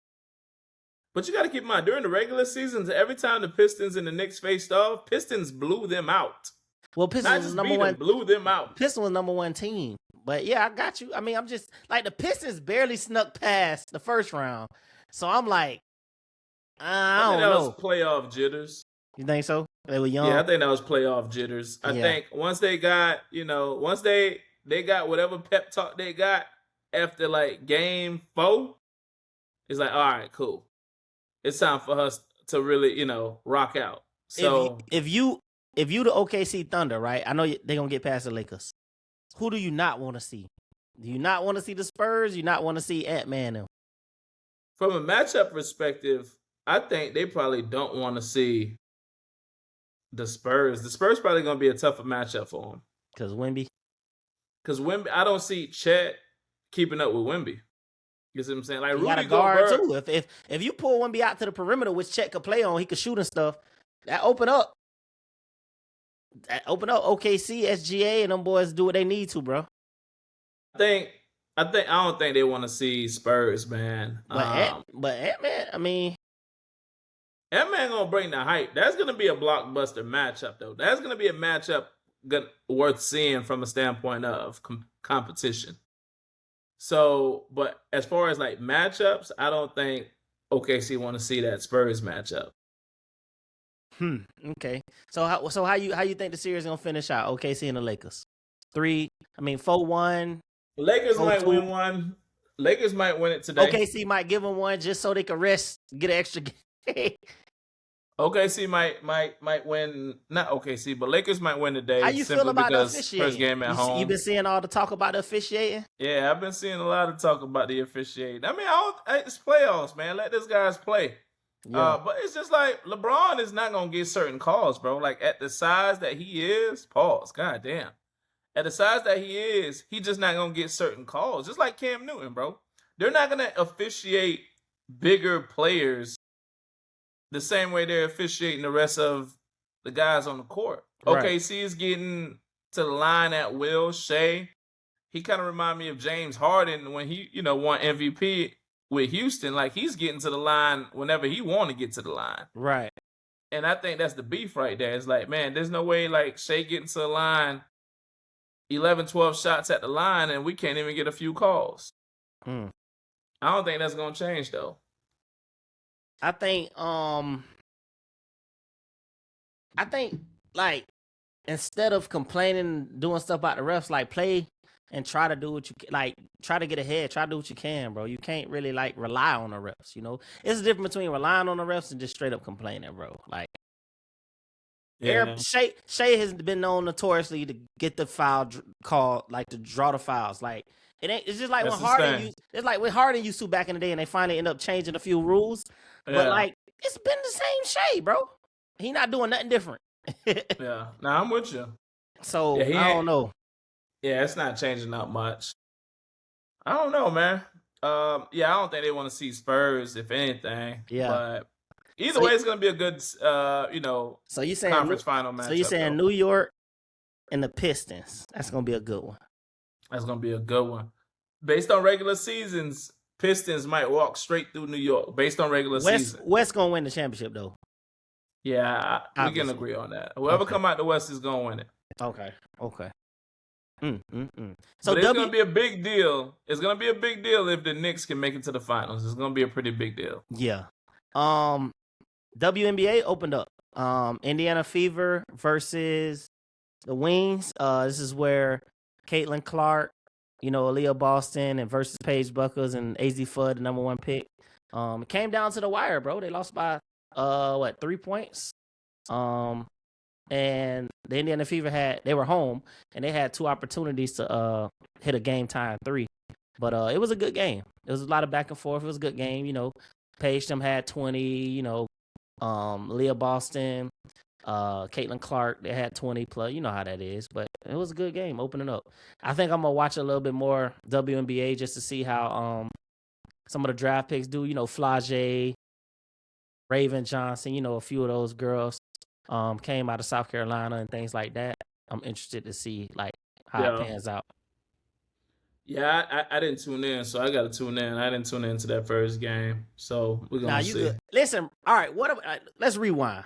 But you got to keep in mind, during the regular seasons, every time the Pistons and the Knicks faced off, Pistons blew them out. Well, Pistons was number one. Blew them out. Pistons was number one team. But yeah, I got you. I mean, I'm just like the Pistons barely snuck past the first round. So I'm like, I don't know. That was playoff jitters. You think so? They were young. Yeah, I think that was playoff jitters. I think once they got, once they got whatever pep talk they got after like game 4, it's like, all right, cool. It's time for us to really, rock out. So if you the OKC Thunder, right? I know they're gonna get past the Lakers. Who do you not want to see? Do you not want to see the Spurs? Do you not want to see Ant-Man? From a matchup perspective, I think they probably don't want to see the Spurs. The Spurs probably gonna be a tougher matchup for them. Because Wemby, I don't see Chet keeping up with Wemby. You see what I'm saying? Like He got a Rudy guard Gobert. too. If you pull one be out to the perimeter, which Chet could play on, he could shoot and stuff. That open up OKC, SGA, and them boys do what they need to, bro. I don't think they want to see Spurs, man. But Ant-Man, I mean, Ant-Man gonna bring the hype. That's gonna be a blockbuster matchup, though. That's gonna be a matchup worth seeing from a standpoint of competition. So, but as far as like matchups, I don't think OKC want to see that Spurs matchup. Okay. So how you think the series gonna finish out? OKC and the Lakers. 4-1. Lakers might win one. Lakers might win it today. OKC might give them one just so they can rest, get an extra game. OKC might win, not OKC, but Lakers might win today. How you feel about the officiating? First game at home. You been seeing all the talk about the officiating? Yeah, I've been seeing a lot of talk about the officiating. I mean, it's playoffs, man. Let these guys play. Yeah. But it's just like LeBron is not gonna get certain calls, bro. Like at the size that he is, pause. Goddamn. At the size that he is, he just not gonna get certain calls. Just like Cam Newton, bro. They're not gonna officiate bigger players the same way they're officiating the rest of the guys on the court. Right. OKC is getting to the line at will. Shea, he kind of remind me of James Harden when he, won MVP with Houston. Like he's getting to the line whenever he want to get to the line. Right. And I think that's the beef right there. It's like, man, there's no way like Shea getting to the line, 11, 12 shots at the line, and we can't even get a few calls. I don't think that's gonna change though. I think like instead of complaining, doing stuff about the refs, like play and try to do what you like, try to get ahead, try to do what you can, bro. You can't really like rely on the refs, It's the difference between relying on the refs and just straight up complaining, bro. Like Shea has been known notoriously to get the foul call, like to draw the fouls. Like it's just like when Harden used. It's like when Harden used to back in the day, and they finally end up changing a few rules. Yeah. But like it's been the same Shea, bro. He not doing nothing different. Yeah, nah, I'm with you. So I don't know. Yeah, it's not changing that much. I don't know, man. Yeah, I don't think they want to see Spurs, if anything. Yeah, but either way, it's gonna be a good, So you saying conference final match. So you saying New York and the Pistons? That's gonna be a good one. That's gonna be a good one. Based on regular seasons, Pistons might walk straight through New York. Based on regular season, West gonna win the championship though. Yeah, we can agree on that. Whoever come out the West is gonna win it. Okay. So it's gonna be a big deal. It's gonna be a big deal if the Knicks can make it to the finals. It's gonna be a pretty big deal. Yeah. WNBA opened up. Indiana Fever versus the Wings. This is where Caitlin Clark, Aaliyah Boston, and versus Paige Buckles and AZ Fudd, the number 1 pick. It came down to the wire, bro. They lost by 3 points. And the Indiana Fever they were home and they had 2 opportunities to hit a game time 3. But it was a good game. There was a lot of back and forth. It was a good game. Paige them had 20, Leah Boston, Caitlin Clark, they had 20 plus. You know how that is. But it was a good game opening up. I think I'm gonna watch a little bit more WNBA just to see how some of the draft picks do. Flage, Raven Johnson, a few of those girls came out of South Carolina and things like that. I'm interested to see like how it pans out. Yeah, I didn't tune in, so I got to tune in. I didn't tune into that first game, so we're gonna see. Good. Listen, all right. Let's rewind.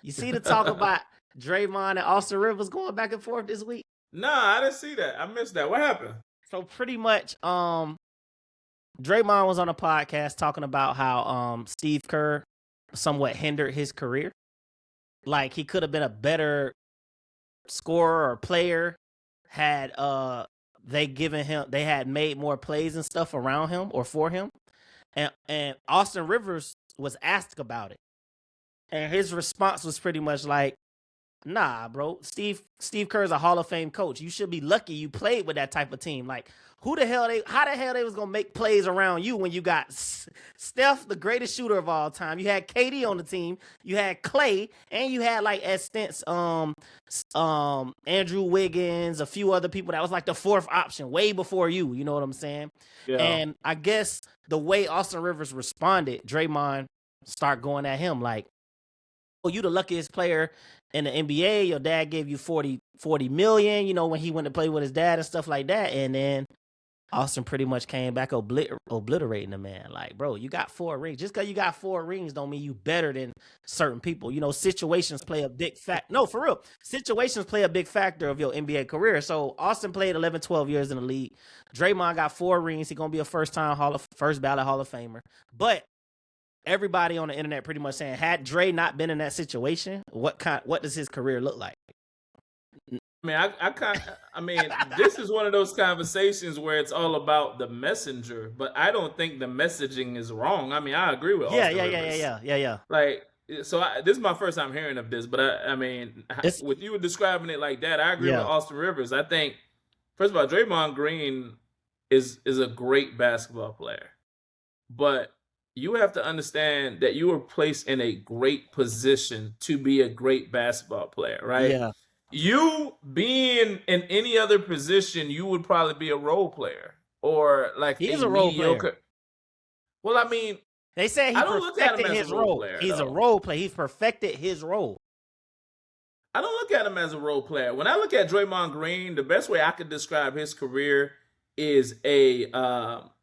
You see the talk about Draymond and Austin Rivers going back and forth this week? Nah, I didn't see that. I missed that. What happened? So pretty much, Draymond was on a podcast talking about how Steve Kerr somewhat hindered his career. Like he could have been a better scorer or player had they had made more plays and stuff around him or for him. And Austin Rivers was asked about it. And his response was pretty much like, Nah, bro. Steve Kerr's a Hall of Fame coach. You should be lucky you played with that type of team. Like, how the hell they was gonna make plays around you when you got Steph, the greatest shooter of all time. You had KD on the team. You had Clay, and you had like at stints, Andrew Wiggins, a few other people that was like the fourth option way before you. You know what I'm saying? Yeah. And I guess the way Austin Rivers responded, Draymond start going at him like, "Oh, you the luckiest player in the NBA. Your dad gave you 40 million, you know, when he went to play with his dad and stuff like that." And then Austin pretty much came back obliterating the man. Like, bro, you got 4 rings. Just because you got 4 rings don't mean you better than certain people. You know, situations play a big fact. No, for real. Situations play a big factor of your NBA career. So Austin played 11, 12 years in the league. Draymond got 4 rings. He's going to be a first ballot Hall of Famer. But everybody on the internet pretty much saying, had Dre not been in that situation, what does his career look like? I mean, this is one of those conversations where it's all about the messenger, but I don't think the messaging is wrong. I mean, I agree with Austin Rivers. Yeah. Like, so this is my first time hearing of this, but I mean, with you describing it like that, I agree with Austin Rivers. I think, first of all, Draymond Green is a great basketball player, but you have to understand that you were placed in a great position to be a great basketball player, right? Yeah. You being in any other position, you would probably be a role player or like he's a role player. Well, I mean, they say he perfected his role. He's a role player. He's perfected his role. I don't look at him as a role player. When I look at Draymond Green, the best way I could describe his career is a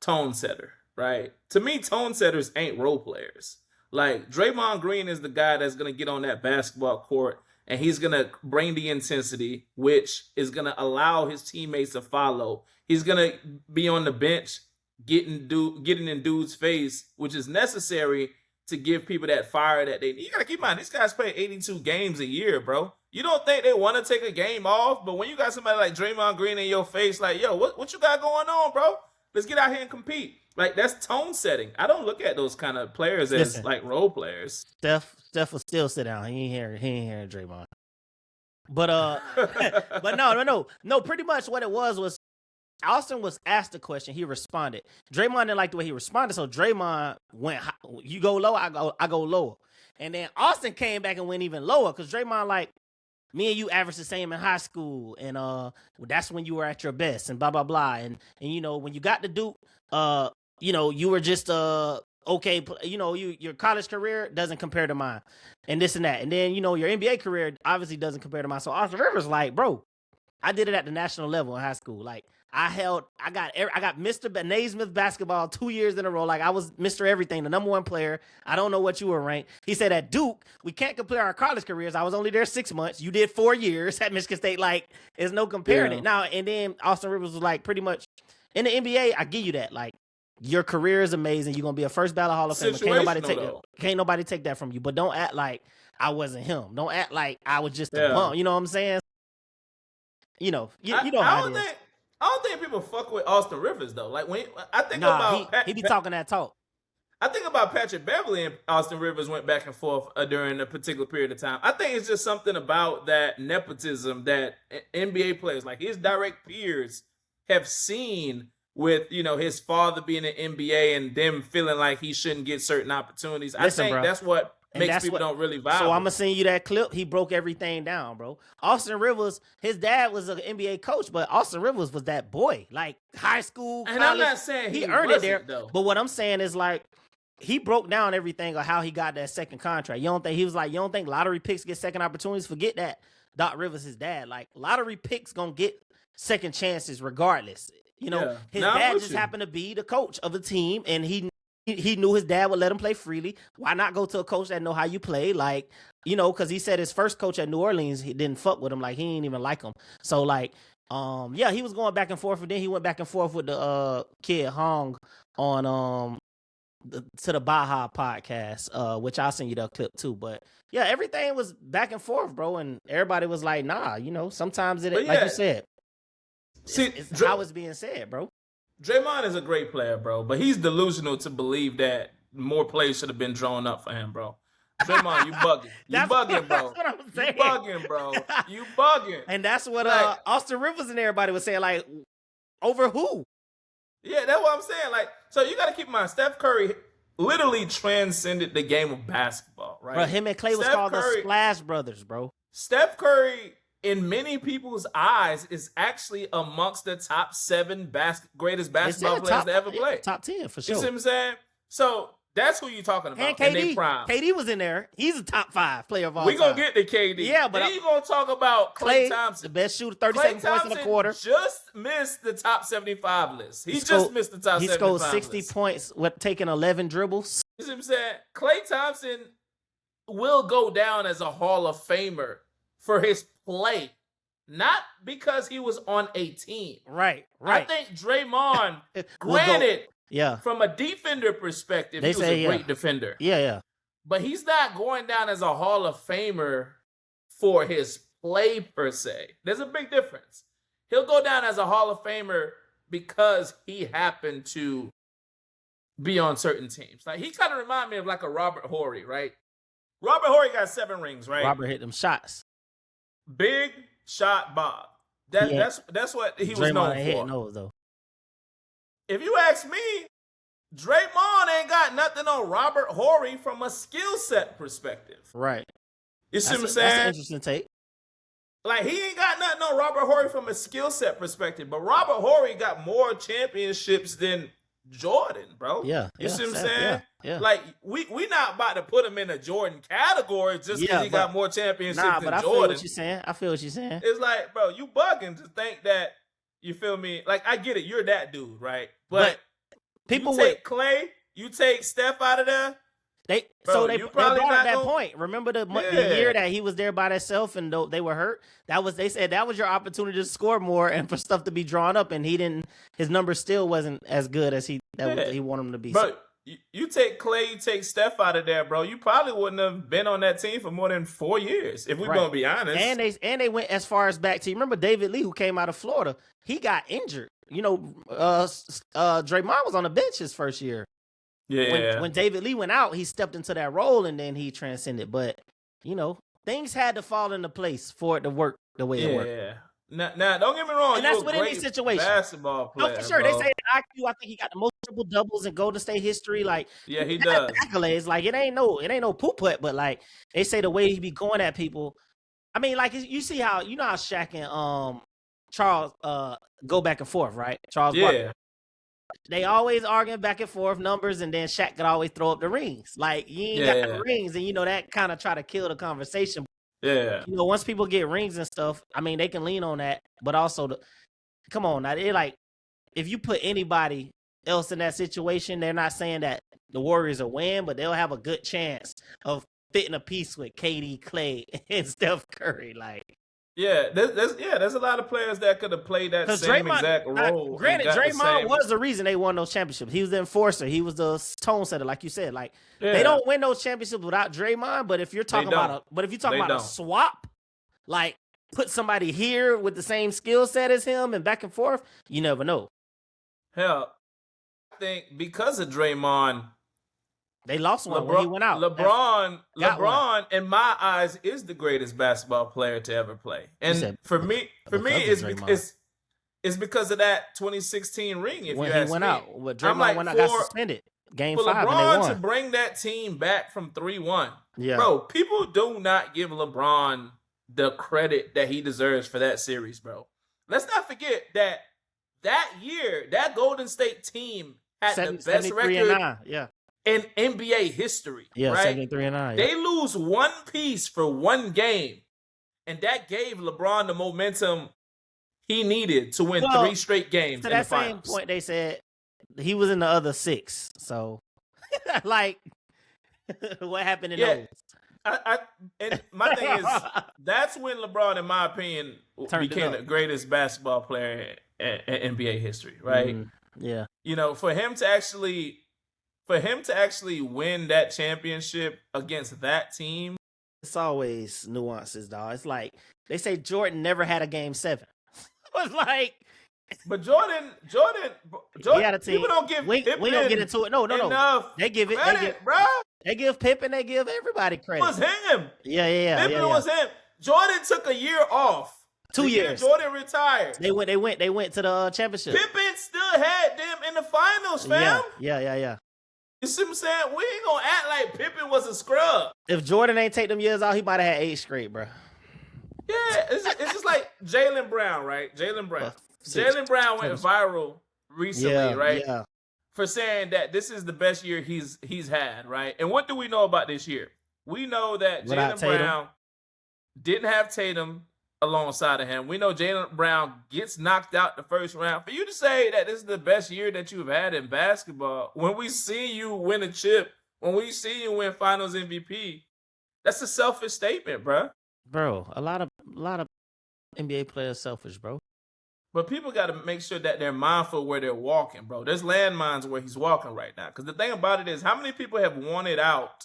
tone setter, right? To me, tone setters ain't role players. Like, Draymond Green is the guy that's going to get on that basketball court and he's going to bring the intensity, which is going to allow his teammates to follow. He's going to be on the bench getting in dude's face, which is necessary to give people that fire that they need. You got to keep in mind, these guys play 82 games a year, bro. You don't think they want to take a game off, but when you got somebody like Draymond Green in your face, like, yo, what you got going on, bro? Let's get out here and compete. Like, that's tone setting. I don't look at those kind of players as like role players. Steph will still sit down. He ain't hearing Draymond. But but no. Pretty much what it was Austin was asked the question. He responded. Draymond didn't like the way he responded, so Draymond went, "You go low, I go lower." And then Austin came back and went even lower because Draymond like, "Me and you averaged the same in high school, and that's when you were at your best, and blah blah blah." And you know, when you got to Duke, you know, you were just okay, you know, your college career doesn't compare to mine, and this and that. And then, you know, your NBA career obviously doesn't compare to mine. So Austin Rivers like, bro, I did it at the national level in high school. Like, I got Mr. Naismith basketball 2 years in a row. Like, I was Mr. Everything, the number 1 player. I don't know what you were ranked. He said at Duke, we can't compare our college careers. I was only there 6 months. You did 4 years at Michigan State. Like, there's no comparing it. Now, and then Austin Rivers was like, pretty much, in the NBA, I give you that. Like, your career is amazing. You're gonna be a first ballot Hall of Famer. Can't nobody take that from you. But don't act like I wasn't him. Don't act like I was just a bum. You know what I'm saying? You know, you know how it is. I don't think people fuck with Austin Rivers though. Like, when I think about he be talking that talk. I think about Patrick Beverly and Austin Rivers went back and forth during a particular period of time. I think it's just something about that nepotism that NBA players, like his direct peers, have seen with, you know, his father being an NBA and them feeling like he shouldn't get certain opportunities. I think that's what makes people don't really vibe. So I'm gonna send you that clip. He broke everything down, bro. Austin Rivers, his dad was an NBA coach, but Austin Rivers was that boy, like high school, college. And I'm not saying he earned it there, though. But what I'm saying is, like, he broke down everything of how he got that second contract. You don't think lottery picks get second opportunities? Forget that. Doc Rivers, his dad, like, lottery picks gonna get second chances regardless. You know, his dad just happened to be the coach of the team, and he knew his dad would let him play freely. Why not go to a coach that know how you play? Like, you know, because he said his first coach at New Orleans, he didn't fuck with him. Like, he didn't even like him. So, like, he was going back and forth, and then he went back and forth with the kid Hong on to the Baja podcast, which I'll send you the clip too. But yeah, everything was back and forth, bro, and everybody was like, nah, you know, sometimes like you said. It's how it's being said, bro. Draymond is a great player, bro, but he's delusional to believe that more plays should have been drawn up for him, bro. Draymond, you bugging. You That's bugging, bro. That's what I'm You saying. bugging, bro. You bugging. And that's what Like- Austin Rivers and everybody was saying, like, over who? Yeah, that's what I'm saying. Like, so you got to keep in mind, Steph Curry literally transcended the game of basketball, right? Bro, him and Clay was Steph called the Curry- Splash Brothers, bro. Steph Curry, in many people's eyes, is actually amongst the top 7 greatest basketball players to ever play. Top 10 for You sure. see what I'm saying? So that's who you're talking about. And in their KD, prime. KD was in there. He's a top 5 player of all We're time. going to get to KD. Yeah, but then you're going to talk about Clay, Klay Thompson. the best shooter, Klay 37 points in a quarter. just missed the top 75 list. He just scored- missed the top He 75 scored 60 list. points with taking 11 dribbles. You see what I'm saying? Klay Thompson will go down as a Hall of Famer for his play, not because he was on a team. Right. I think Draymond, We'll go- granted, Yeah. from a defender perspective, They he was say, a great defender. Yeah. But he's not going down as a Hall of Famer for his play per se. There's a big difference. He'll go down as a Hall of Famer because he happened to be on certain teams. Like, he kind of remind me of like a Robert Horry, right? Robert Horry got 7 rings, right? Robert hit them shots. Big shot Bob. Yeah. That's what he was Draymond known ain't hitting for. those, though. If you ask me, Draymond ain't got nothing on Robert Horry from a skill set perspective. Right. You see what I'm That's saying? an interesting take. Like, he ain't got nothing on Robert Horry from a skill set perspective, but Robert Horry got more championships than Jordan, bro. Yeah. You see what I'm yeah, saying? Yeah. Like, we not about to put him in a Jordan category just because Yeah, he got more championships than but I feel Jordan. what you're saying. I feel what you're saying. It's like, bro, you bugging to think that, you feel me? Like, I get it, you're that dude, right? But People you would take Clay, you take Steph out of there. they Bro, they you brought probably up not that gonna- point. Remember the Yeah. year that he was there by himself and they were hurt. They said that was your opportunity to score more and for stuff to be drawn up, and he didn't. His numbers still wasn't as good as he wanted him to be. But you take Clay, you take Steph out of there, bro. You probably wouldn't have been on that team for more than 4 years, if we're Right. gonna be honest. And they went as far as back to, you remember David Lee, who came out of Florida. He got injured. You know, Draymond was on the bench his first year. yeah, When David Lee went out, he stepped into that role and then he transcended. But, you know, things had to fall into place for it to work the way it worked. yeah. Now, don't get me wrong. And you that's a with any great situation. basketball No, player. for sure. bro. They say IQ, I think he got the most triple doubles in Golden State history. Like, Yeah, he he got does. accolades. Like, it ain't no poop putt, but like they say the way he be going at people. I mean, like you see how how Shaq and Charles go back and forth, right? Charles Barkley. Yeah, They always arguing back and forth numbers, and then Shaq could always throw up the rings. Like, you ain't got Yeah. the rings, and that kind of try to kill the conversation. yeah. Once people get rings and stuff, I mean, they can lean on that, but also come on now, they like, if you put anybody else in that situation, they're not saying that the Warriors will win, but they'll have a good chance of fitting a piece with KD, Clay, and Steph Curry. Like, Yeah, there's a lot of players that could have played that because same Draymond, exact role. and granted, got the Draymond same- was the reason they won those championships. He was the enforcer. He was the tone setter, like you said. Like, Yeah. they don't win those championships without Draymond. But if you're talking about They a don't. swap, like put somebody here with the same skill set as him and back and forth, you never know. Hell, I think because of Draymond, They lost one when he went out. LeBron, got in my eyes, is the greatest basketball player to ever play. And said for me, because of Draymond. it's because of that 2016 ring. If When you he ask went me. out, when I'm Draymond like, went out, got for- suspended. Game For 5, and they LeBron won. to bring that team back from 3-1, Yeah, bro, people do not give LeBron the credit that he deserves for that series, bro. Let's not forget that year, that Golden State team had the best 73 and record 9. Yeah, in NBA history, yeah, right? 73 and 9. Yeah. They lose one piece for one game, and that gave LeBron the momentum he needed to win Well, 3 straight games To in the that same finals. point, they said he was in the other 6. So, like, what happened in Yeah. those? And my thing is, that's when LeBron, in my opinion, Turned it became up. the greatest basketball player in NBA history, right? Mhm. Yeah. You know, for him to actually win that championship against that team, It's always nuances, dog. It's like they say Jordan never had a game 7. It's like but Jordan, he had a team. people don't give We don't get into it. No. enough They give it. credit, bro. They give Pippen, they give everybody It was credit. him. Yeah. Pippen was him. Jordan took a year off. 2 years. Jordan retired. They went to the championship. Pippen still had them in the finals, fam. Yeah. You see what I'm saying? We ain't gonna act like Pippen was a scrub. If Jordan ain't take them years out, he might have had 8 straight, bro. Yeah, it's just like Jaylen Brown, right? Jaylen Brown. Jaylen Brown went viral recently, right? Yeah. For saying that this is the best year he's had, right? And what do we know about this year? We know that Jaylen Brown didn't have Tatum alongside of him. We know Jaylen Brown gets knocked out the first round. For you to say that this is the best year that you've had in basketball, when we see you win a chip, when we see you win Finals MVP, that's a selfish statement, bro. Bro, a lot of NBA players selfish, bro. But people got to make sure that they're mindful where they're walking, bro. There's landmines where he's walking right now. Because the thing about it is, how many people have wanted out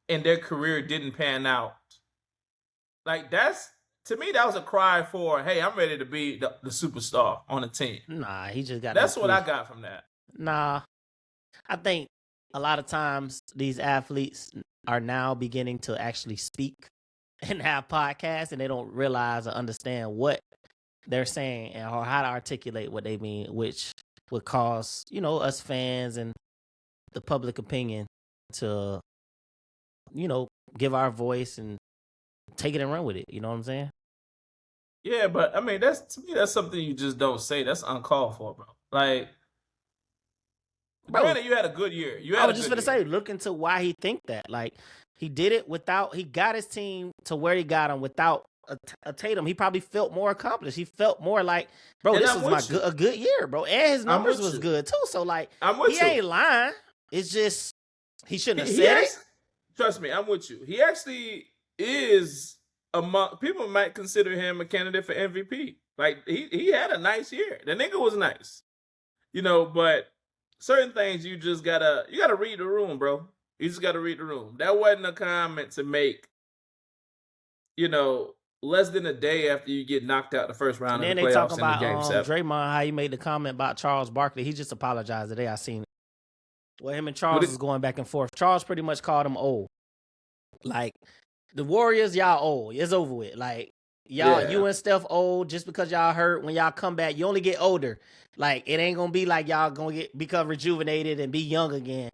and their career didn't pan out? Like, to me, that was a cry for, hey, I'm ready to be the superstar on the team. Nah, he just got. That's what I got from that. Nah, I think a lot of times these athletes are now beginning to actually speak and have podcasts, and they don't realize or understand what they're saying or how to articulate what they mean, which would cause, us fans and the public opinion to, give our voice and take it and run with it. You know what I'm saying? Yeah, but I mean, to me, that's something you just don't say. That's uncalled for, bro. Like, granted, you had a good year. I was just going to say, look into why he think that. Like, he did it he got his team to where he got him without a Tatum. He probably felt more accomplished. He felt more like, bro, this was a good year, bro. And his numbers was good, too. So, like, he ain't lying. It's just, he shouldn't have said it. Trust me, I'm with you. He actually is people might consider him a candidate for MVP. Like, he had a nice year. The nigga was nice. But certain things you gotta read the room, bro. You just gotta read the room. That wasn't a comment to make, less than a day after you get knocked out the first round of the playoffs. And then they talk about Game 7. Draymond, how he made the comment about Charles Barkley. He just apologized today. I seen it. Well, him and Charles was going back and forth. Charles pretty much called him old. Like, the Warriors, y'all old. It's over with. Like, y'all, you and Steph old. Just because y'all hurt, when y'all come back, you only get older. Like, it ain't gonna be like y'all gonna become rejuvenated and be young again.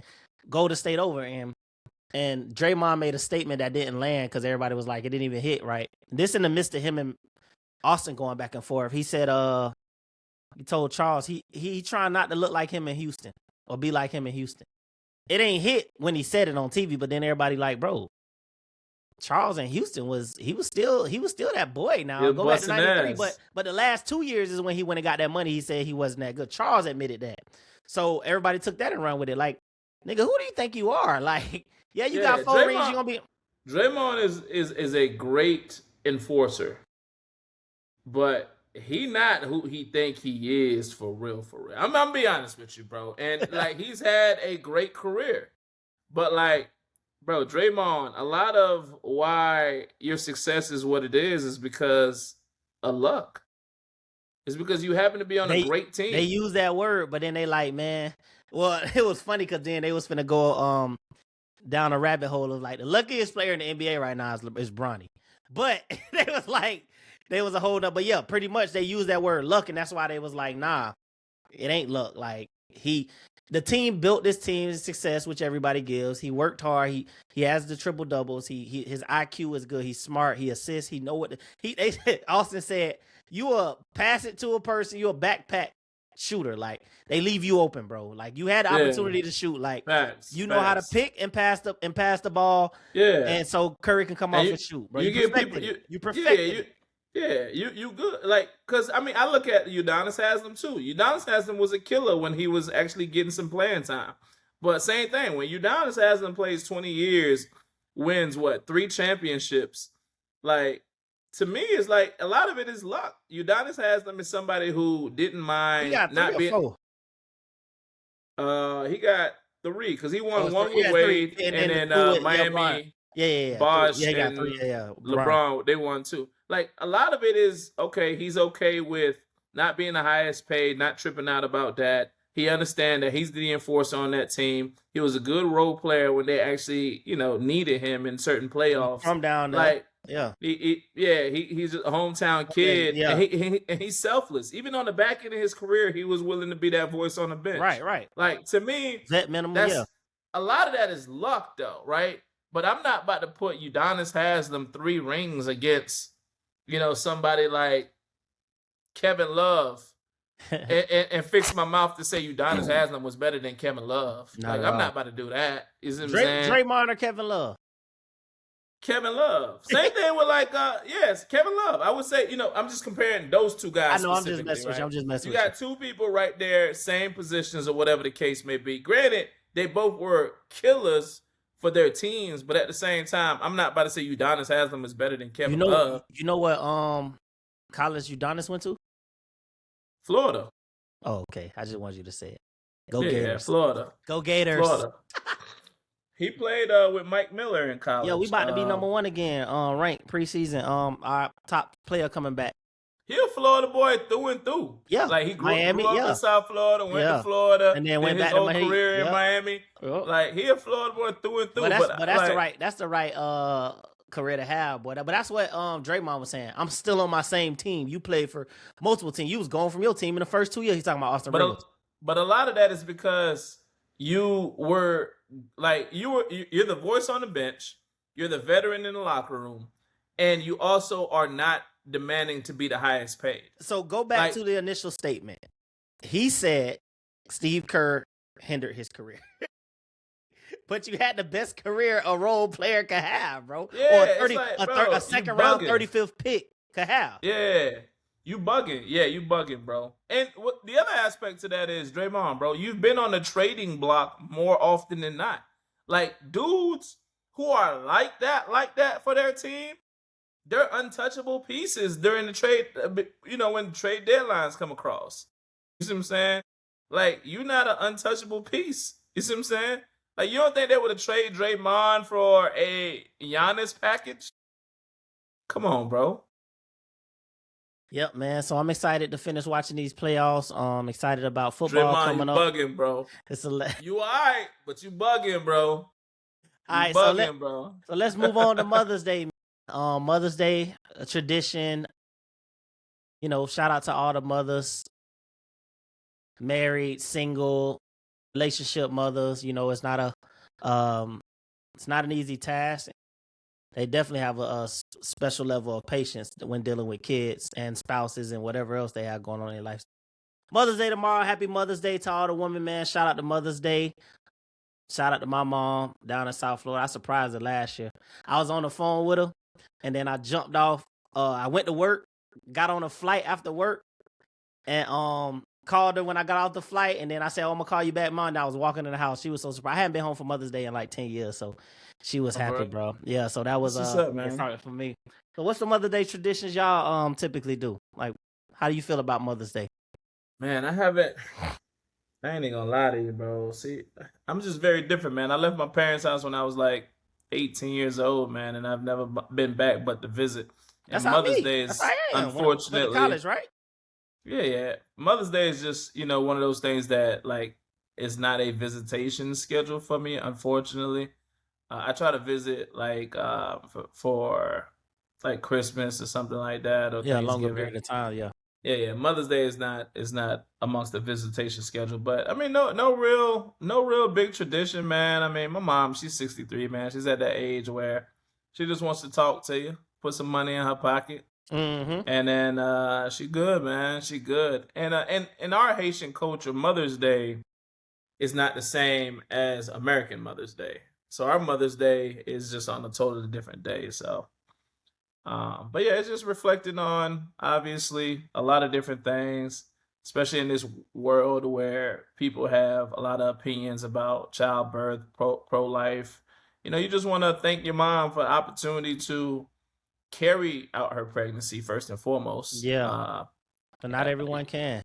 Golden State over him. And Draymond made a statement that didn't land because everybody was like, it didn't even hit right. This in the midst of him and Austin going back and forth. He said, he told Charles he trying not to look like him in Houston or be like him in Houston. It ain't hit when he said it on TV, but then everybody like, bro, Charles in Houston was still that boy now. Go back to 93. But the last 2 years is when he went and got that money. He said he wasn't that good. Charles admitted that. So everybody took that and ran with it. Like, nigga, who do you think you are? Like, you got 4 rings, you gonna be. Draymond is a great enforcer, but he not who he think he is for real. I'm gonna be honest with you, bro. And like, he's had a great career, but like, bro, Draymond, a lot of why your success is what it is because of luck. It's because you happen to be on a great team. They use that word, but then they like, man. Well, it was funny because then they was finna go down a rabbit hole of like, the luckiest player in the NBA right now is Bronny. But they was a hold up. But yeah, pretty much they use that word luck, and that's why they was like, nah, it ain't luck. Like, the team built this team's success, which everybody gives. He worked hard. He has the triple doubles. His IQ is good. He's smart. He assists. He know what Austin said, you a pass it to a person, you a backpack shooter. Like, they leave you open, bro. Like, you had the opportunity to shoot. Like, you know how to pick and pass the ball. Yeah. And so Curry can come off and shoot, bro. You perfected it. Yeah, you good. Like, because, I mean, I look at Udonis Haslem, too. Udonis Haslem was a killer when he was actually getting some playing time. But same thing, when Udonis Haslem plays 20 years, wins, 3 championships, like, to me, it's like a lot of it is luck. Udonis Haslem is somebody who didn't mind not being. 4? He got 3 because he won one with Wade, and then Miami. Bosh and LeBron, they won 2. Like, a lot of it is, okay, he's okay with not being the highest paid, not tripping out about that, He understands that he's the enforcer on that team. He was a good role player when they actually, needed him in certain playoffs. From down there. Like, Yeah. he's a hometown kid, Yeah. and he's selfless. Even on the back end of his career, he was willing to be that voice on the bench. Right. Like, to me, Vet minimum, that's a lot of that is luck, though, right? But I'm not about to put Udonis Haslem 3 rings against, somebody like Kevin Love and fix my mouth to say Udonis Haslem was better than Kevin Love. I'm not about to do that. You see what I'm saying? Draymond or Kevin Love? Kevin Love. Same thing with yes, Kevin Love. I would say, I'm just comparing those two guys. I know, I'm just messing with you. I'm just messing with you. You got 2 people right there, same positions or whatever the case may be. Granted, they both were killers for their teams, but at the same time, I'm not about to say Udonis Haslem is better than Kevin Love. You know what college Udonis went to? Florida. Oh, okay. I just wanted you to say it. Go Gators. Yeah, Florida. Go Gators. Florida. He played with Mike Miller in college. Yeah, we about to be number 1 again. Ranked preseason. Our top player coming back. He a Florida boy through and through. Yeah, like he grew up in South Florida, went to Florida, and then went back his to whole Miami. career in Miami. Like he a Florida boy through and through. But that's the right career to have, boy. But that's what Draymond was saying. I'm still on my same team. You played for multiple teams. You was going from your team in the first 2 years. He's talking about Austin Rivers. But a lot of that is because you were you're the voice on the bench. You're the veteran in the locker room, and you also are not demanding to be the highest paid. So go back to the initial statement. He said Steve Kerr hindered his career. But you had the best career a role player could have, bro. Yeah, or a second round 35th pick could have. Yeah. You bugging. Yeah, you bugging, bro. And the other aspect to that is, Draymond, bro, you've been on the trading block more often than not. Like, dudes who are like that for their team, they're untouchable pieces during the trade, when trade deadlines come across. You see what I'm saying? Like, you're not an untouchable piece. You see what I'm saying? Like, you don't think they would have traded Draymond for a Giannis package? Come on, bro. Yep, man. So I'm excited to finish watching these playoffs. I'm excited about football coming up. Bugging, bro. You all right, but you bugging, bro. All right, bro. So let's move on to Mother's Day. Mother's Day, a tradition. Shout out to all the mothers, married, single, relationship mothers. It's not an easy task. They definitely have a special level of patience when dealing with kids and spouses and whatever else they have going on in their life. Mother's Day tomorrow. Happy Mother's Day to all the women, man. Shout out to Mother's Day. Shout out to my mom down in South Florida. I surprised her last year. I was on the phone with her, and then I jumped off. I went to work, got on a flight after work, and called her when I got off the flight, and then I said, I'm going to call you back, Mom. And I was walking in the house. She was so surprised. I hadn't been home for Mother's Day in like 10 years, so she was happy, bro. Yeah, so that was exciting for me. So what's the Mother's Day traditions y'all typically do? Like, how do you feel about Mother's Day? Man, I ain't even gonna lie to you, bro. See, I'm just very different, man. I left my parents' house when I was like 18 years old, man, and I've never been back but to visit. And Mother's Day is, unfortunately, college, right? Yeah. Mother's Day is just, one of those things that, like, is not a visitation schedule for me, unfortunately. I try to visit, like, for like Christmas or something like that, or Thanksgiving. Longer period of time, yeah. Yeah. Mother's Day is not amongst the visitation schedule, but I mean, no real big tradition, man. I mean, my mom, she's 63, man. She's at that age where she just wants to talk to you, put some money in her pocket, and then she good, man. She good. And in our Haitian culture, Mother's Day is not the same as American Mother's Day. So our Mother's Day is just on a totally different day. So. But yeah, it's just reflecting on obviously a lot of different things, especially in this world where people have a lot of opinions about childbirth, pro-life. You just want to thank your mom for the opportunity to carry out her pregnancy first and foremost. Yeah. But not everyone can.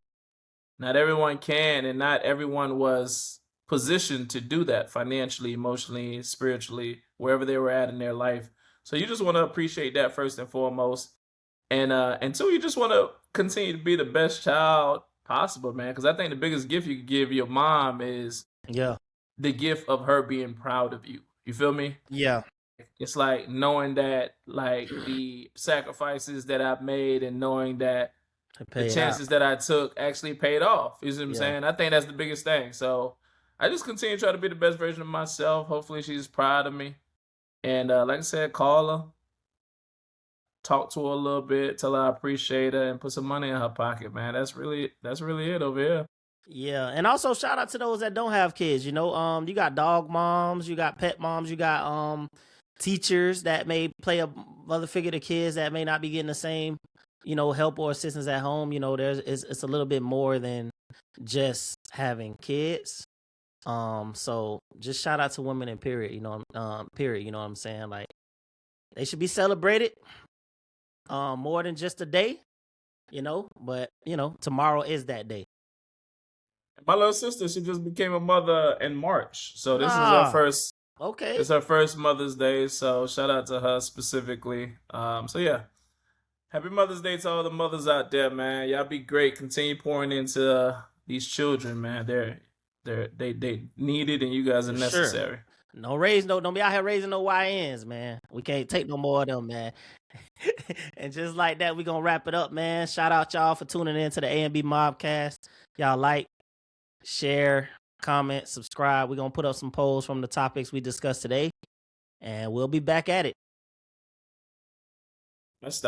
Not everyone can, and not everyone was positioned to do that financially, emotionally, spiritually, wherever they were at in their life. So you just want to appreciate that first and foremost. And two, you just want to continue to be the best child possible, man. Because I think the biggest gift you could give your mom is Yeah. the gift of her being proud of you. You feel me? Yeah. It's like knowing that, like, the sacrifices that I've made and knowing that the chances that I took actually paid off. You see what I'm saying? I think that's the biggest thing. So I just continue to try to be the best version of myself. Hopefully she's proud of me. And like I said, call her, talk to her a little bit, tell her I appreciate her, and put some money in her pocket, man. That's really it over here. Yeah, and also shout out to those that don't have kids. You know, you got dog moms, you got pet moms, you got teachers that may play a mother figure to kids that may not be getting the same, help or assistance at home. You know, it's a little bit more than just having kids. So just shout out to women in period. Period. You know what I'm saying? Like they should be celebrated, more than just a day. But tomorrow is that day. My little sister, she just became a mother in March. So this is her first. Okay. It's her first Mother's Day. So shout out to her specifically. So yeah. Happy Mother's Day to all the mothers out there, man. Y'all be great. Continue pouring into these children, man. They need it, and you guys are necessary. Sure. Don't be out here raising no YNs, man. We can't take no more of them, man. And just like that, we're gonna wrap it up, man. Shout out y'all for tuning in to the A&B Mobcast. Y'all like, share, comment, subscribe. We're gonna put up some polls from the topics we discussed today, and we'll be back at it. Let's stop.